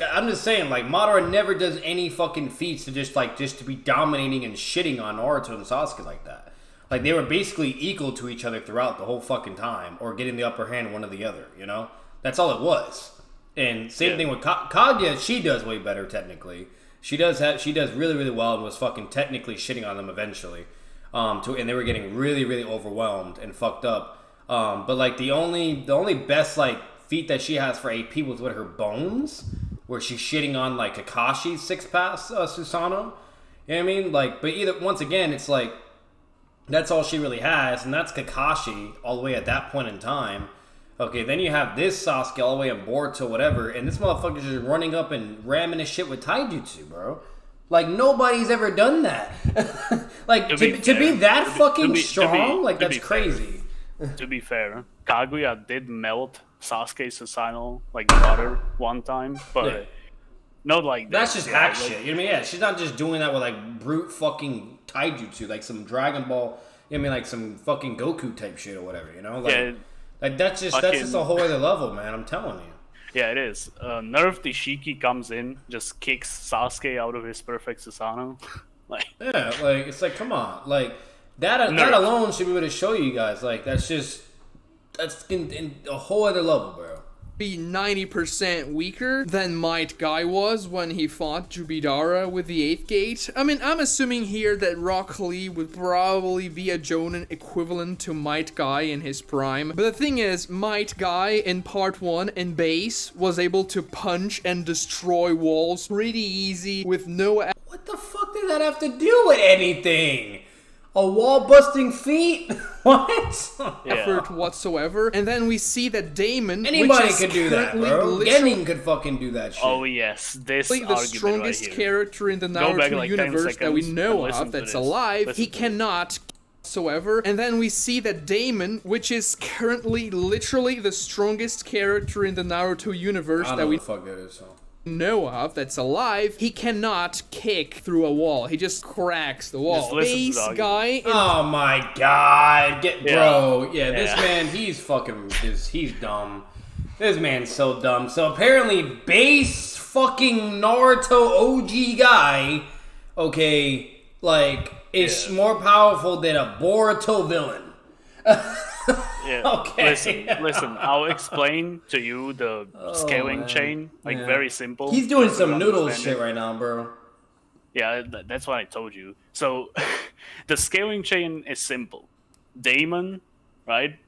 I'm just saying, like Madara never does any fucking feats to just to be dominating and shitting on Naruto and Sasuke like that. Like they were basically equal to each other throughout the whole fucking time, or getting the upper hand one or the other. You know, that's all it was. And same thing with Kaguya. She does way better technically. She does really, really well, and was fucking technically shitting on them eventually. And they were getting really, really overwhelmed and fucked up. But like the only best like feat that she has for AP was with her bones, where she's shitting on like Kakashi's 6 pass Susanoo. You know what I mean? Like, but either once again, it's like that's all she really has, and that's Kakashi all the way at that point in time. Okay, then you have this Sasuke all the way on board to whatever, and this motherfucker's just running up and ramming his shit with taijutsu, bro. Like, nobody's ever done that. Like, to be that fucking strong, like, that's crazy. To be fair, Kaguya did melt Sasuke's Susanoo like butter one time, but not like that. That's just hack shit. You know what I mean? Yeah, she's not just doing that with, like, brute fucking taijutsu, like some Dragon Ball, you know what I mean, like some fucking Goku type shit or whatever, you know? Like, like that's just a whole other level, man. I'm telling you. Yeah, it is. Nerf Ishiki comes in, just kicks Sasuke out of his perfect Susanoo. Like, yeah, like it's like, come on, like that alone should be able to show you guys. Like that's in a whole other level, bro. be 90% weaker than Might Guy was when he fought Jubidara with the 8th gate. I mean, I'm assuming here that Rock Lee would probably be a Jonin equivalent to Might Guy in his prime. But the thing is, Might Guy in part 1 in base was able to punch and destroy walls pretty easy with no... What the fuck did that have to do with anything? A wall-busting feat? What? effort whatsoever. And then we see that Damon, Anybody which is could do that, currently bro. literally Genin could fucking do that shit. oh yes, this the argument strongest right here. character in the Go back Naruto like 10 universe that we seconds know and listen of to that's this. alive, Listen he to cannot whatsoever. And then we see that Damon, which is currently literally the strongest character in the Naruto universe I don't that know we what the fuck that is. So. know of that's alive, he cannot kick through a wall. He just cracks the wall. Just listen to the Base argument. guy in Oh my god, bro. Yeah, this Yeah. man, he's dumb. This man's so dumb. So apparently, base fucking Naruto OG guy, okay, like, is more powerful than a Boruto villain. Yeah. Okay. Listen. I'll explain to you the scaling man. chain, like Yeah. very simple. He's doing Just to some noodles understand shit it. right now, bro. Yeah, that's what I told you. So, the scaling chain is simple. Damon, right?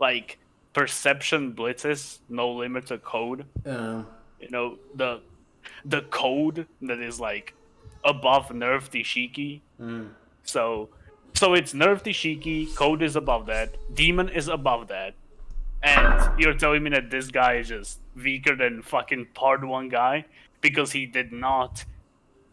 Like perception blitzes, no limit to code. Yeah. You know the code that is like above nerfed Ishiki. So So it's nerfed Ishiki, Code is above that, Demon is above that, and you're telling me that this guy is just weaker than fucking Part 1 guy because he did not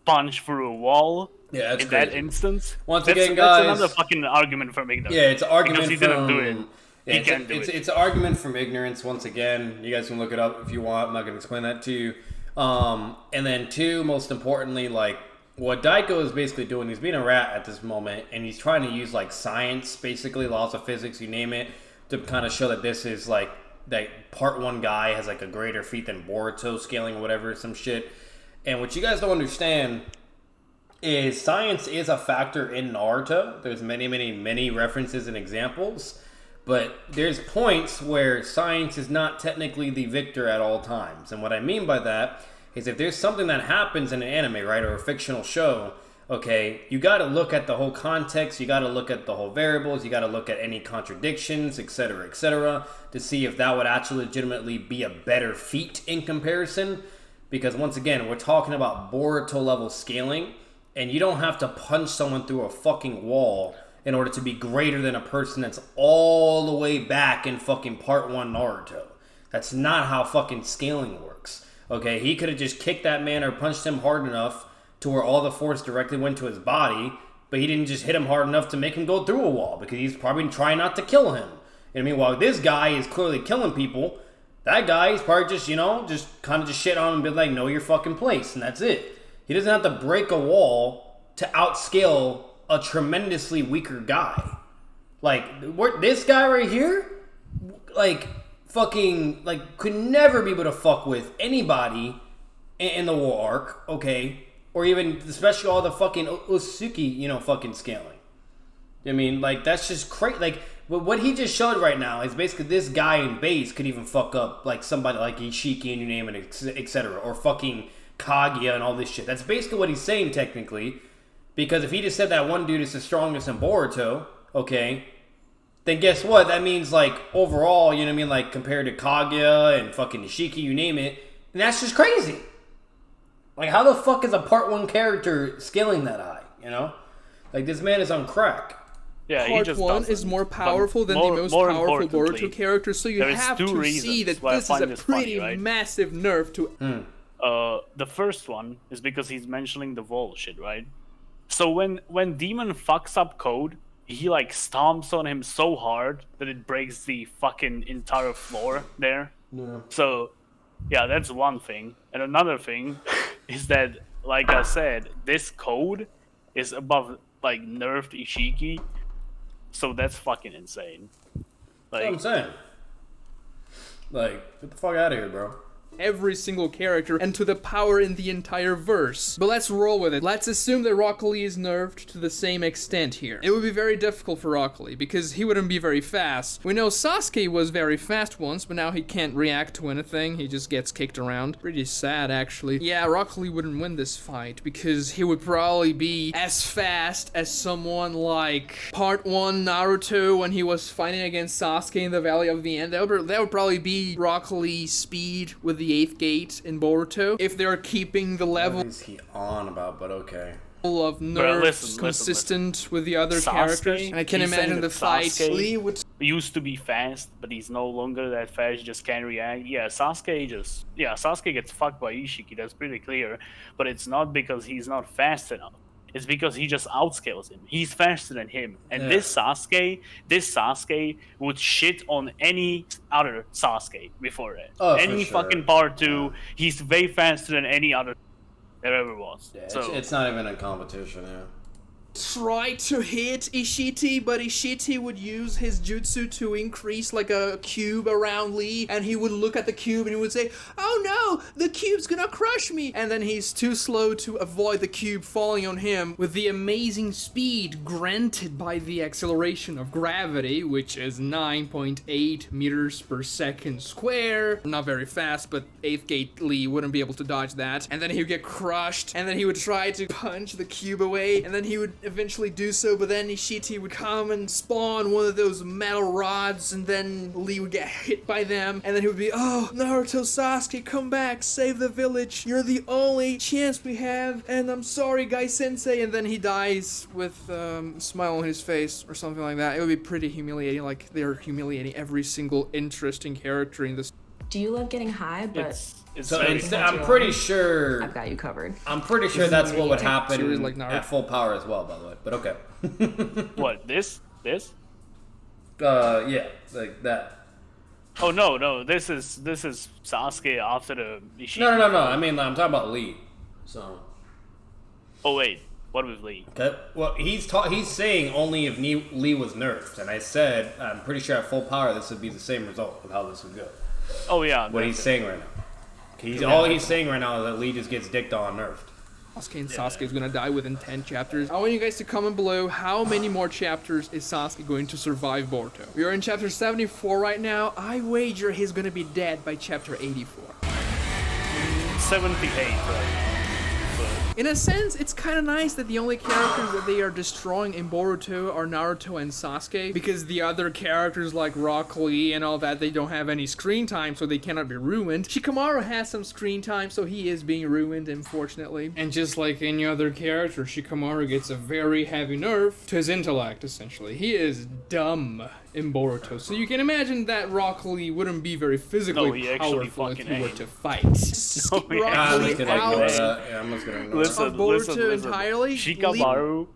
punch through a wall Yeah, that's in that crazy. instance? Once that's, again, that's guys. another fucking argument from ignorance. Yeah, it's an argument because he from. didn't do it. Yeah, He can't do it. It's an argument from ignorance. Once again, you guys can look it up if you want. I'm not going to explain that to you. And then two, most importantly, like what Daiko is basically doing, he's being a rat at this moment, and he's trying to use like science, basically laws of physics, you name it, to kind of show that this is like that Part 1 guy has like a greater feat than Boruto scaling or whatever, some shit. And what you guys don't understand is science is a factor in Naruto. There's many references and examples, but there's points where science is not technically the victor at all times. And what I mean by that is if there's something that happens in an anime, right, or a fictional show, okay, you got to look at the whole context, you got to look at the whole variables, you got to look at any contradictions, etc., to see if that would actually legitimately be a better feat in comparison. Because once again, we're talking about Boruto level scaling, and you don't have to punch someone through a fucking wall in order to be greater than a person that's all the way back in fucking Part 1 Naruto. That's not how fucking scaling works. Okay, he could have just kicked that man or punched him hard enough to where all the force directly went to his body, but he didn't just hit him hard enough to make him go through a wall because he's probably trying not to kill him. You know what I mean? While this guy is clearly killing people, that guy is probably just, just kind of just shit on him and be like, know your fucking place, and that's it. He doesn't have to break a wall to outscale a tremendously weaker guy. Like, this guy right here, like, fucking, like, could never be able to fuck with anybody in the war arc, okay? Or even, especially all the fucking Osuki, fucking scaling. I mean, like, that's just crazy. Like, what he just showed right now is basically this guy in base could even fuck up, like, somebody like Ishiki and you name it, etc. Or fucking Kaguya and all this shit. That's basically what he's saying, technically. Because if he just said that one dude is the strongest in Boruto, okay, then guess what? That means, like, overall, you know what I mean? Like, compared to Kaguya and fucking Ishiki, you name it. And that's just crazy. Like, how the fuck is a Part 1 character scaling that high, Like, this man is on crack. Yeah, Part 1 is more powerful than the most powerful Boruto character, so you have to see that this is a pretty massive nerf to... The first one is because he's mentioning the wall shit, right? So when Demon fucks up Code, he like stomps on him so hard that it breaks the fucking entire floor there. Yeah. So, yeah, that's one thing. And another thing is that, like I said, this Code is above, like, nerfed Ishiki. So that's fucking insane. That's what I'm saying. Like, get the fuck out of here, bro. Every single character and to the power in the entire verse. But let's roll with it. Let's assume that Rock Lee is nerfed to the same extent here. It would be very difficult for Rock Lee because he wouldn't be very fast. We know Sasuke was very fast once, but now he can't react to anything. He just gets kicked around. Pretty sad, actually. Yeah, Rock Lee wouldn't win this fight because he would probably be as fast as someone like Part 1 Naruto when he was fighting against Sasuke in the Valley of the End. That would probably be Rock Lee's speed with the 8th gate in Boruto, if they're keeping the level What is he on about, but okay. of nerfs listen. consistent with the other Sasuke, characters. And I can he's saying imagine the that fight Sasuke Lee would... used to be fast, but he's no longer that fast, he just can't react. Yeah, Sasuke gets fucked by Ishiki, that's pretty clear. But it's not because he's not fast enough. It's because he just outscales him. He's faster than him. And this Sasuke would shit on any other Sasuke before that. Oh, any for sure. fucking Part 2, he's way faster than any other there ever was. Yeah, So it's not even a competition, try to hit Ishiti, but Ishiti would use his jutsu to increase like a cube around Lee, and he would look at the cube and he would say, "Oh no, the cube's gonna crush me!" And then he's too slow to avoid the cube falling on him with the amazing speed granted by the acceleration of gravity, which is 9.8 meters per second square. Not very fast, but 8th gate Lee wouldn't be able to dodge that. And then he would get crushed, and then he would try to punch the cube away, and then he would eventually do so, but then Ishiti would come and spawn one of those metal rods, and then Lee would get hit by them, and then he would be, oh, Naruto, Sasuke, come back, save the village, you're the only chance we have, and I'm sorry, Guy Sensei, and then he dies with a smile on his face, or something like that. It would be pretty humiliating, like they're humiliating every single interesting character in this. Do you love getting high? But It's So very I'm pretty sure. I've got you covered. I'm pretty sure that's what would happen Series like Naruto. at full power as well. By the way, but okay. what this? Yeah, like that. Oh no, this is Sasuke after the Ishiki. No. I mean, I'm talking about Lee. So. Oh wait, what with Lee? Okay. Well, he's saying only if Lee was nerfed, and I said I'm pretty sure at full power this would be the same result of how this would go. Oh yeah, What he's saying right now. All he's saying right now is that Lee just gets dicked on nerfed. Sasuke and Sasuke is gonna die within 10 chapters. I want you guys to comment below how many more chapters is Sasuke going to survive Boruto. We are in chapter 74 right now. I wager he's gonna be dead by chapter 84. 78, right? In a sense, it's kind of nice that the only characters that they are destroying in Boruto are Naruto and Sasuke, because the other characters like Rock Lee and all that, they don't have any screen time, so they cannot be ruined. Shikamaru has some screen time, so he is being ruined, unfortunately. And just like any other character, Shikamaru gets a very heavy nerf to his intellect, essentially. He is dumb in Boruto, so you can imagine that Rock Lee wouldn't be very physically he actually powerful if fucking he were ain't. to fight. No, Skip he Rock I'm Lee just gonna ignore out. that. Yeah, I'm just gonna ignore that. Of Boruto entirely? Shikamaru,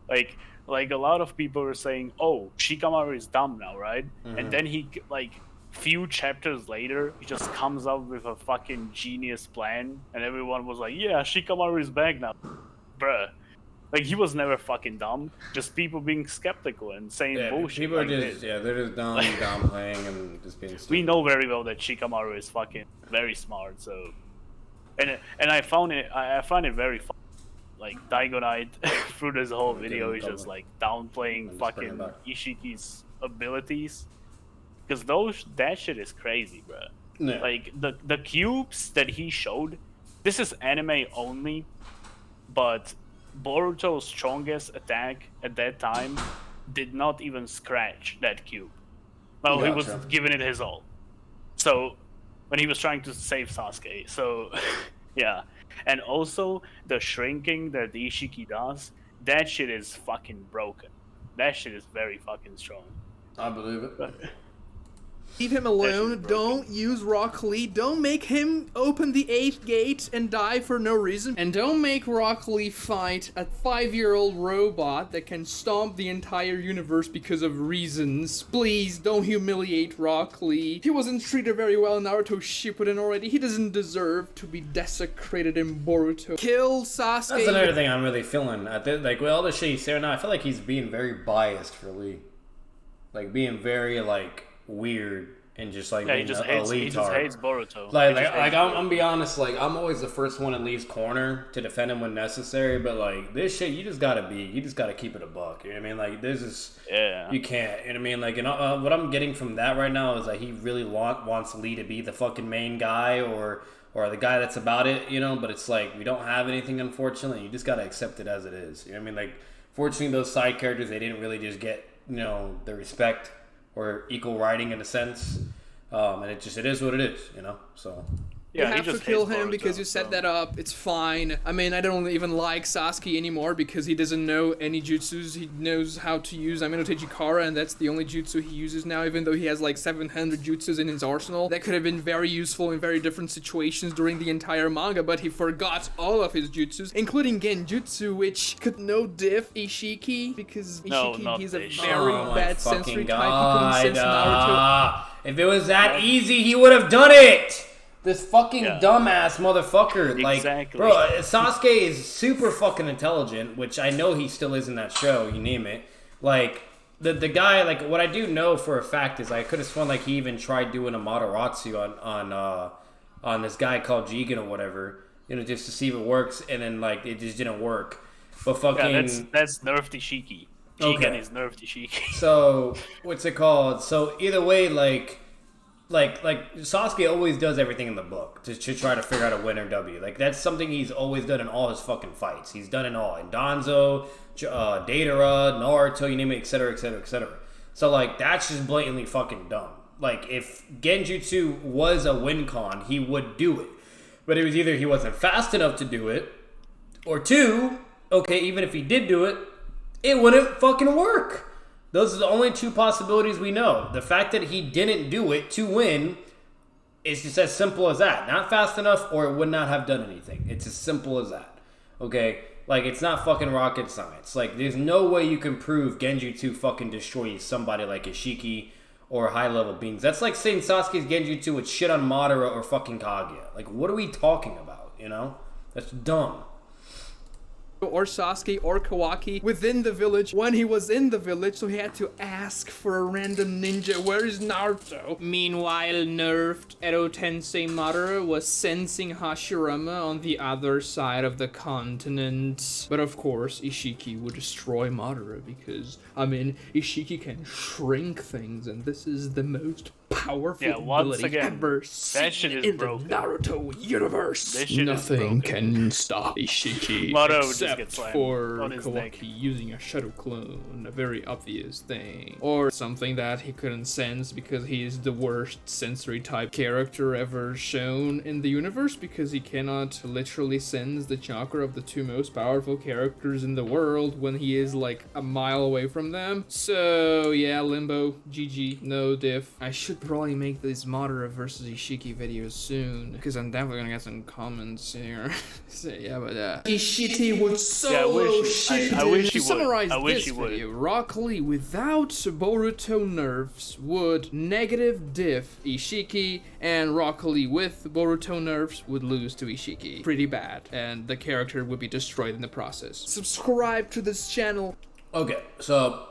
like a lot of people are saying, oh, Shikamaru is dumb now, right? And then he, like, few chapters later, he just comes up with a fucking genius plan, and everyone was like, yeah, Shikamaru is back now. Bruh. Like, he was never fucking dumb. Just people being skeptical and saying Yeah, bullshit. people are like just, this. they're just downplaying and just being stupid. We know very well that Shikamaru is fucking very smart, so... And I find it very fun. Like, Daigo Knight, through this whole video, is just, like, downplaying fucking Ishiki's abilities. Because that shit is crazy, bro. Yeah. Like, the cubes that he showed, this is anime only, but Boruto's strongest attack at that time did not even scratch that cube. Well, he was giving it his all. So, when he was trying to save Sasuke. So, yeah. And also, the shrinking that Ishiki does, that shit is fucking broken. That shit is very fucking strong. I believe it. Leave him alone. Don't use Rock Lee. Don't make him open the 8th gate and die for no reason. And don't make Rock Lee fight a 5-year-old robot that can stomp the entire universe because of reasons. Please, don't humiliate Rock Lee. He wasn't treated very well in Naruto Shippuden already. He doesn't deserve to be desecrated in Boruto. Kill Sasuke. That's another thing I'm really feeling. Like, with all the shit he's saying now, I feel like he's being very biased for Lee. Like, being very, like, weird and just like he just hates Boruto. I'm gonna be honest, like I'm always the first one in Lee's corner to defend him when necessary, but like this shit you just gotta keep it a buck, you know what I mean? Like this is you can't, you know what I mean? Like, and what I'm getting from that right now is that he really wants Lee to be the fucking main guy or the guy that's about it, you know, but it's like we don't have anything, unfortunately. You just gotta accept it as it is, you know what I mean? Like fortunately those side characters, they didn't really just get, you know, the respect or equal writing in a sense, and it is what it is, you know. So You have to kill him Boruto, because you set that up. It's fine. I mean, I don't even like Sasuke anymore because he doesn't know any jutsus. He knows how to use Amino Chikara, and that's the only jutsu he uses now, even though he has like 700 jutsus in his arsenal. That could have been very useful in very different situations during the entire manga, but he forgot all of his jutsus, including Genjutsu, which could no diff Ishiki, because Ishiki, he's a very bad sensory type. He couldn't sense Naruto. If it was that easy, he would have done it! This fucking dumbass motherfucker. Exactly. Like, bro, Sasuke is super fucking intelligent, which I know he still is in that show, you name it. Like, the guy, like, what I do know for a fact is I could have sworn, like, he even tried doing a Mataratsu on this guy called Jigen or whatever, you know, just to see if it works, and then, like, it just didn't work. But fucking... Yeah, that's nerfed Ishiki. Jigen is nerfed Ishiki. So, what's it called? So, either way, like... like Sasuke always does everything in the book to try to figure out a win or W. Like that's something he's always done in all his fucking fights. He's done it all in Danzo, Deidara, Naruto, you name it, etc., etc., etc. So like that's just blatantly fucking dumb. Like if Genjutsu was a win con, he would do it, but it was either he wasn't fast enough to do it, or two, okay, even if he did do it, it wouldn't fucking work. Those are the only two possibilities we know. The fact that he didn't do it to win is just as simple as that. Not fast enough, or it would not have done anything. It's as simple as that. Okay? Like, it's not fucking rocket science. Like, there's no way you can prove Genjutsu fucking destroys somebody like Ishiki or high-level beings. That's like saying Sasuke's Genjutsu would shit on Madara or fucking Kaguya. Like, what are we talking about, you know? That's dumb. Or Sasuke or Kawaki within the village when he was in the village, so he had to ask for a random ninja, where is Naruto? Meanwhile, nerfed Edo Tensei Madara was sensing Hashirama on the other side of the continent. But of course, Ishiki would destroy Madara because, I mean, Ishiki can shrink things, and this is the most powerful ability ever seen in the Naruto universe. Nothing can stop Ishiki except for Kawaki using a shadow clone, a very obvious thing. Or something that he couldn't sense because he is the worst sensory type character ever shown in the universe, because he cannot literally sense the chakra of the two most powerful characters in the world when he is like a mile away from them. So yeah, Limbo, GG, no diff. I should probably make these Madara versus Ishiki videos soon, because I'm definitely gonna get some comments here. So yeah, but Ishiki would solo shit. I wish he would. To summarize this video, Rock Lee without Boruto nerfs would negative diff Ishiki, and Rock Lee with Boruto nerfs would lose to Ishiki. Pretty bad, and the character would be destroyed in the process. Subscribe to this channel. Okay, so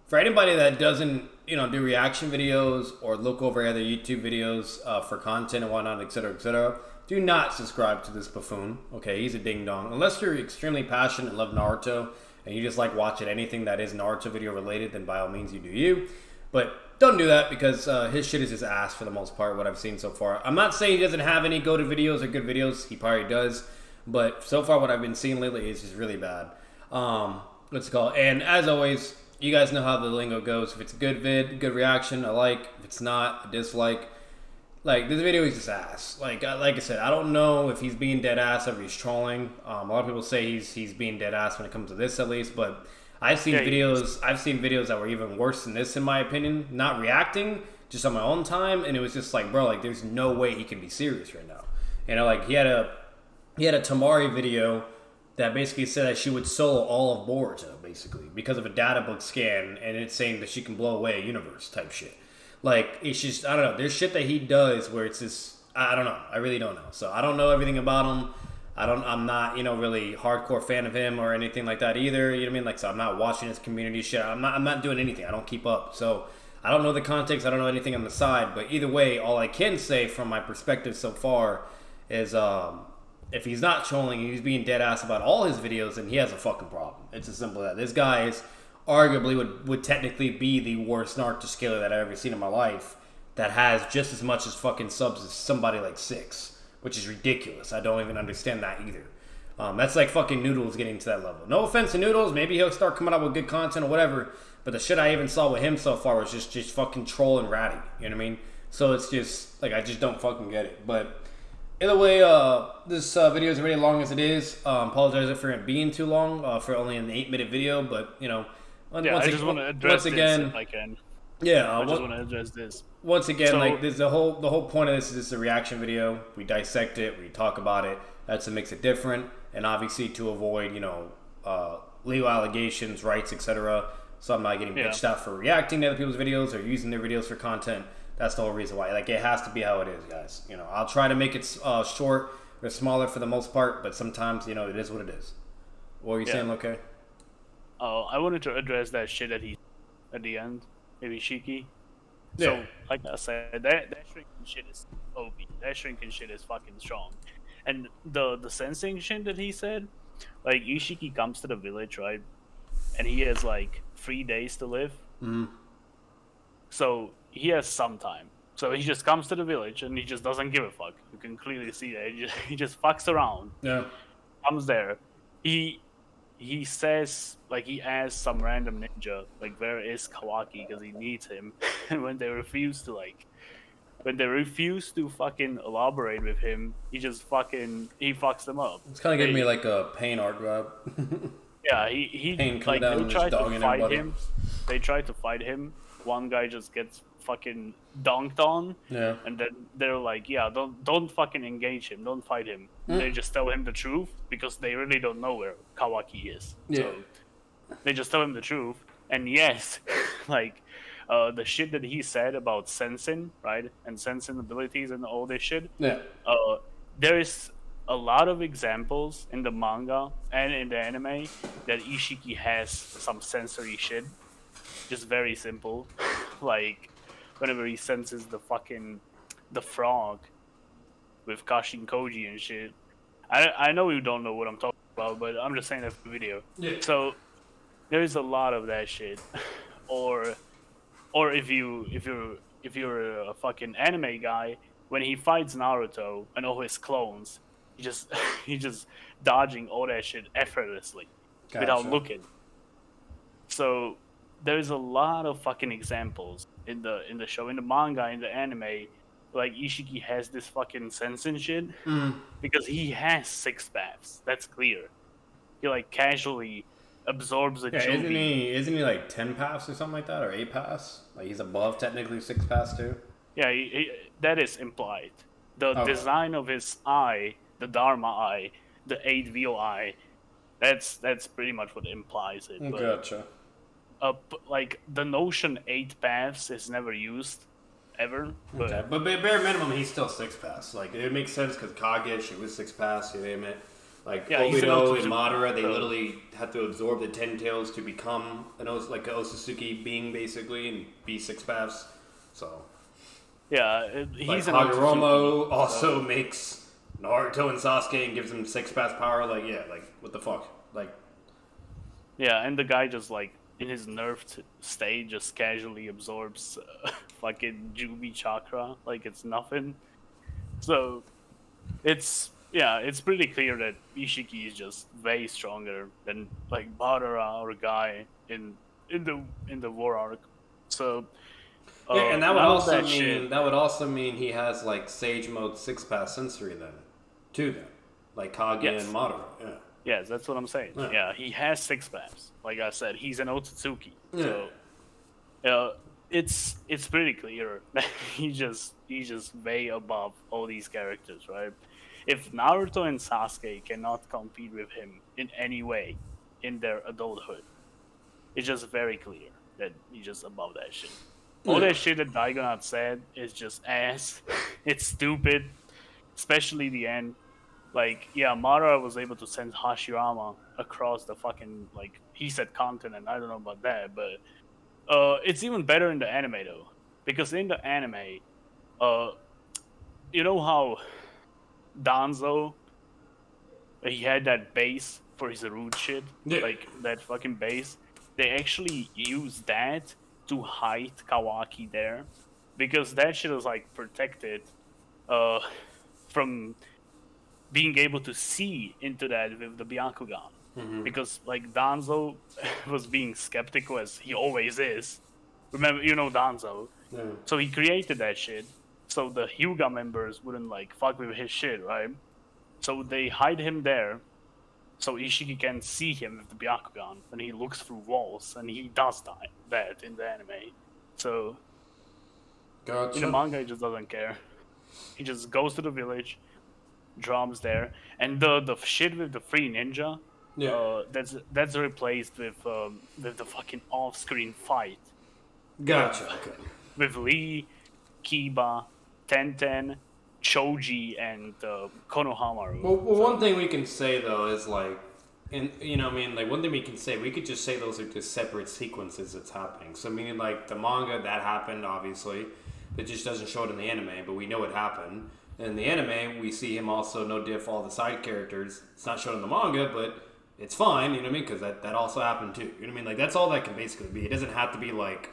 for anybody that doesn't, do reaction videos or look over other YouTube videos for content and whatnot, etc., do not subscribe to this buffoon. Okay, he's a ding dong. Unless you're extremely passionate and love Naruto and you just like watching anything that is Naruto video related, then by all means you do you. But don't do that, because his shit is his ass for the most part, what I've seen so far. I'm not saying he doesn't have any go-to videos or good videos. He probably does. But so far what I've been seeing lately is just really bad. What's it called? And as always, you guys know how the lingo goes. If it's a good vid, good reaction, I like. If it's not, I dislike. Like, this video is just ass. Like I said, I don't know if he's being dead ass or if he's trolling. A lot of people say he's being dead ass when it comes to this, at least. But I've seen videos that were even worse than this, in my opinion. Not reacting, just on my own time, and it was just like, bro, like there's no way he can be serious right now. Like he had a Tamari video that basically said that she would solo all of Boruto, basically, because of a data book scan, and it's saying that she can blow away a universe type shit. Like, it's just, I don't know, there's shit that he does where it's just, I don't know, I really don't know. So I don't know everything about him. I'm not, really hardcore fan of him or anything like that either, you know what I mean? Like, so I'm not watching his community shit, I'm not doing anything, I don't keep up. So I don't know the context, I don't know anything on the side, but either way, all I can say from my perspective so far is, if he's not trolling and he's being dead ass about all his videos, then he has a fucking problem. It's as simple as that. This guy is arguably would technically be the worst Naruto scaler that I've ever seen in my life, that has just as much as fucking subs as somebody like 6, which is ridiculous. I don't even understand that either. That's like fucking Noodles getting to that level. No offense to Noodles, maybe he'll start coming out with good content or whatever, but the shit I even saw with him so far was just fucking troll and ratty, you know what I mean? So it's just, like, I just don't fucking get it. But either way, this video is already long as it is. Apologize for it being too long, for only an 8-minute video, but, I just want to address this if I can. Yeah, I just want to address this. Once again, this the whole point of this is just a reaction video. We dissect it, we talk about it. That's what makes it different, and obviously to avoid, legal allegations, rights, etc. So I'm not getting bitched out for reacting to other people's videos or using their videos for content. That's the whole reason why. Like, it has to be how it is, guys. I'll try to make it short or smaller for the most part, but sometimes, it is what it is. What were you saying, okay? Oh, I wanted to address that shit that he at the end, maybe Shiki. Yeah. So, like I said, that shrinking shit is OP. That shrinking shit is fucking strong. And the sensing shit that he said, like, Ishiki comes to the village, right? And he has, like, 3 days to live. Mm-hmm. So he has some time. So he just comes to the village and he just doesn't give a fuck. You can clearly see that he just fucks around. Yeah. Comes there. He says, like, he asks some random ninja, like, where is Kawaki, because he needs him. And when they refuse to fucking elaborate with him, he fucks them up. It's kind of giving me like a Pain art vibe. Yeah, he Pain come like, down they and try just to dogging fight everybody. him. They try to fight him. One guy just gets fucking dunked on. Yeah. And then they're like, yeah, don't fucking engage him, don't fight him. They just tell him the truth because they really don't know where Kawaki is. Yeah. So they just tell him the truth. And yes, like the shit that he said about sensing, right? And sensing abilities and all this shit. Yeah. There is a lot of examples in the manga and in the anime that Ishiki has some sensory shit. Just very simple. Like whenever he senses the frog with Kashin Koji and shit. I know you don't know what I'm talking about, but I'm just saying that for the video. Yeah. So there's a lot of that shit. Or if you're a fucking anime guy, when he fights Naruto and all his clones, he just dodging all that shit effortlessly without Gotcha. looking. So there's a lot of fucking examples in the show, in the manga, in the anime. Like Ishiki has this fucking sensing shit because he has 6 paths. That's clear. He like casually absorbs a Yeah, Jubi. isn't he like 10 paths or something like that, or 8 paths? Like he's above technically 6 paths too. Yeah, that is implied. The Okay. design of his eye, the Dharma eye, the 8 eye, that's pretty much what implies it. But, Gotcha. like the notion 8 paths is never used ever. But Okay, but bare minimum, he's still 6 paths. Like it makes sense because Kage, she was 6 paths. You name it. Like Yeah, he's an Obito and Otsutsuki, Madara, they so- literally had to absorb the 10 tails to become like a Otsutsuki being basically and be 6 paths. So yeah, like he's an Hagoromo Otsutsuki, also so- makes Naruto and Sasuke and gives them 6 paths power. Like yeah, like what the fuck? Like Yeah, and the guy just like in his nerfed state just casually absorbs fucking Jubi chakra like it's nothing. So it's pretty clear that Ishiki is just way stronger than like Madara or Guy in the war arc. So yeah, and that would none of also that shit- that would also mean he has like Sage Mode 6 path sensory then, too. Then like Kage Yes. and Madara. Yeah. Yes, that's what I'm saying. Yeah. Yeah, he has 6 paths. Like I said, he's an Otsutsuki. Yeah. So, it's pretty clear that he's just way above all these characters, right? If Naruto and Sasuke cannot compete with him in any way in their adulthood, it's just very clear that he's just above that shit. All that shit that Daigonauts said is just ass. It's stupid, especially the end. Like, yeah, Madara was able to send Hashirama across the fucking, like, he said continent. I don't know about that, but it's even better in the anime, though. Because in the anime, you know how Danzo, he had that base for his root shit? Yeah. Like, that fucking base? They actually used that to hide Kawaki there. Because that shit is, like, protected from being able to see into that with the Byakugan. Because, like, Danzo was being skeptical, as he always is. Remember, you know Danzo. Yeah. So he created that shit, so the Hyuga members wouldn't, like, fuck with his shit, right? So they hide him there, so Ishiki can see him with the Byakugan, and he looks through walls, and he does that in the anime. So in the Gotcha. manga, he just doesn't care. He just goes to the village, drums there, and the shit with the free ninja, Yeah. that's replaced with the fucking off-screen fight Gotcha. Okay. with Lee, Kiba, Tenten, Choji, and Konohamaru. Well, one thing we can say though is like, and you know, I mean, like one thing we can say, we could just say those are just separate sequences that's happening. So meaning like the manga that happened, obviously, it just doesn't show it in the anime, but we know it happened. In the anime, we see him also no diff all the side characters. It's not shown in the manga, but it's fine. You know what I mean? Because that also happened too. You know what I mean? Like that's all that can basically be. It doesn't have to be like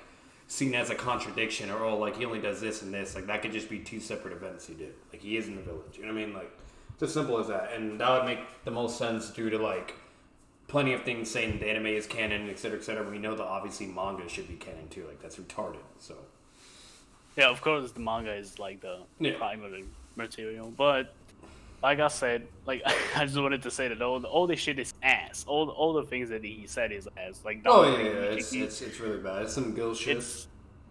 seen as a contradiction, or oh, like he only does this and this. Like that could just be two separate events he did. Like he is in the village. You know what I mean? Like it's as simple as that, and that would make the most sense due to like plenty of things saying the anime is canon, et cetera, et cetera. We know that obviously manga should be canon too. Like that's retarded. So Yeah, of course the manga is like the primary material, but like I said, like I just wanted to say that all this shit is ass. All the things that he said is ass. Like it's really bad. It's some Gil shit.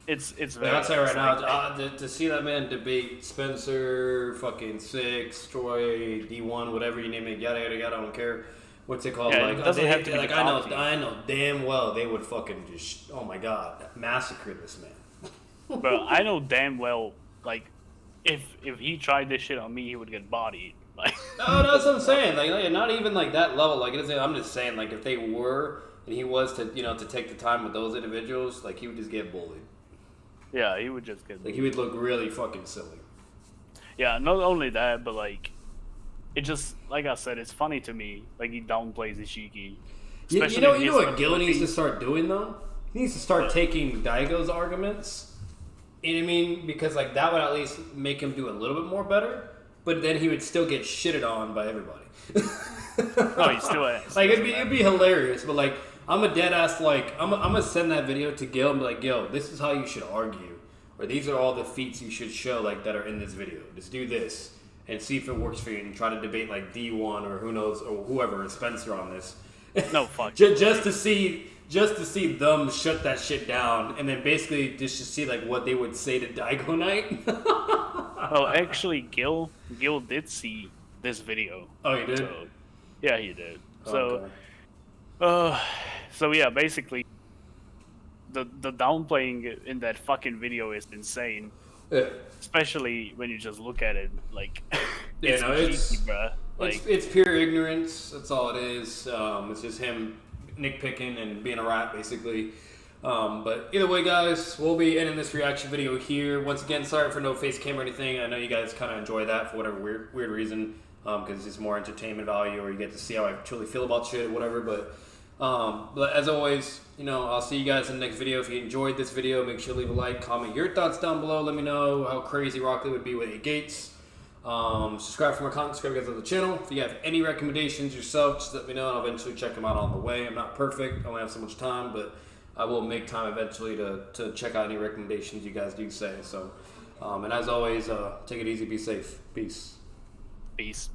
It's But very I'll tell you right like, now, to see that man debate Spencer, fucking Six, Troy, D1, whatever you name it, yada yada yada. I don't care. What's it called? Yeah, like it doesn't have to be like the I top know damn well they would fucking just oh my god massacre this man. Bro, I know damn well, like, if he tried this shit on me, he would get bodied. Like, No, that's what I'm saying. Like, not even like that level. Like, I'm just saying, like, if they were and he was to, to take the time with those individuals, like, he would just get bullied. yeah, he would just get. Like, he would look really fucking silly. Yeah, not only that, but like, it just like I said, it's funny to me. Like he downplays Ishiki. You know what Gil needs to start doing though? He needs to start taking Daigo's arguments. You know what I mean? Because like that would at least make him do a little bit more better. But then he would still get shitted on by everybody. No, he still is. Like it'd be hilarious. But like I'm a dead ass like I'm gonna send that video to Gil and be like, Gil, this is how you should argue, or these are all the feats you should show like that are in this video. Just do this and see if it works for you, and try to debate like D1 or who knows or whoever and Spencer on this. No, fuck. just to see them shut that shit down, and then basically just to see like what they would say to Daigo Knight. Well, actually, Gil did see this video. Oh, he did? So, yeah, he did. Okay. So yeah, basically, the downplaying in that fucking video is insane. Yeah. Especially when you just look at it, like, Yeah, no, it's cheeky, bruh. Like, it's pure ignorance. That's all it is. It's just him nitpicking and being a rat, basically. But either way, guys, we'll be ending this reaction video here. Once again, sorry for no face cam or anything. I know you guys kind of enjoy that for whatever weird reason, because it's more entertainment value, or you get to see how I truly feel about shit or whatever. But as always, I'll see you guys in the next video. If you enjoyed this video, make sure to leave a like, comment your thoughts down below. Let me know how crazy Rock Lee would be with 8 gates. Subscribe for more content, subscribe guys to the channel. If you have any recommendations yourself, just let me know and I'll eventually check them out on the way. I'm not perfect, I only have so much time, but I will make time eventually to check out any recommendations you guys do say. So, and as always, take it easy, be safe. Peace. peace.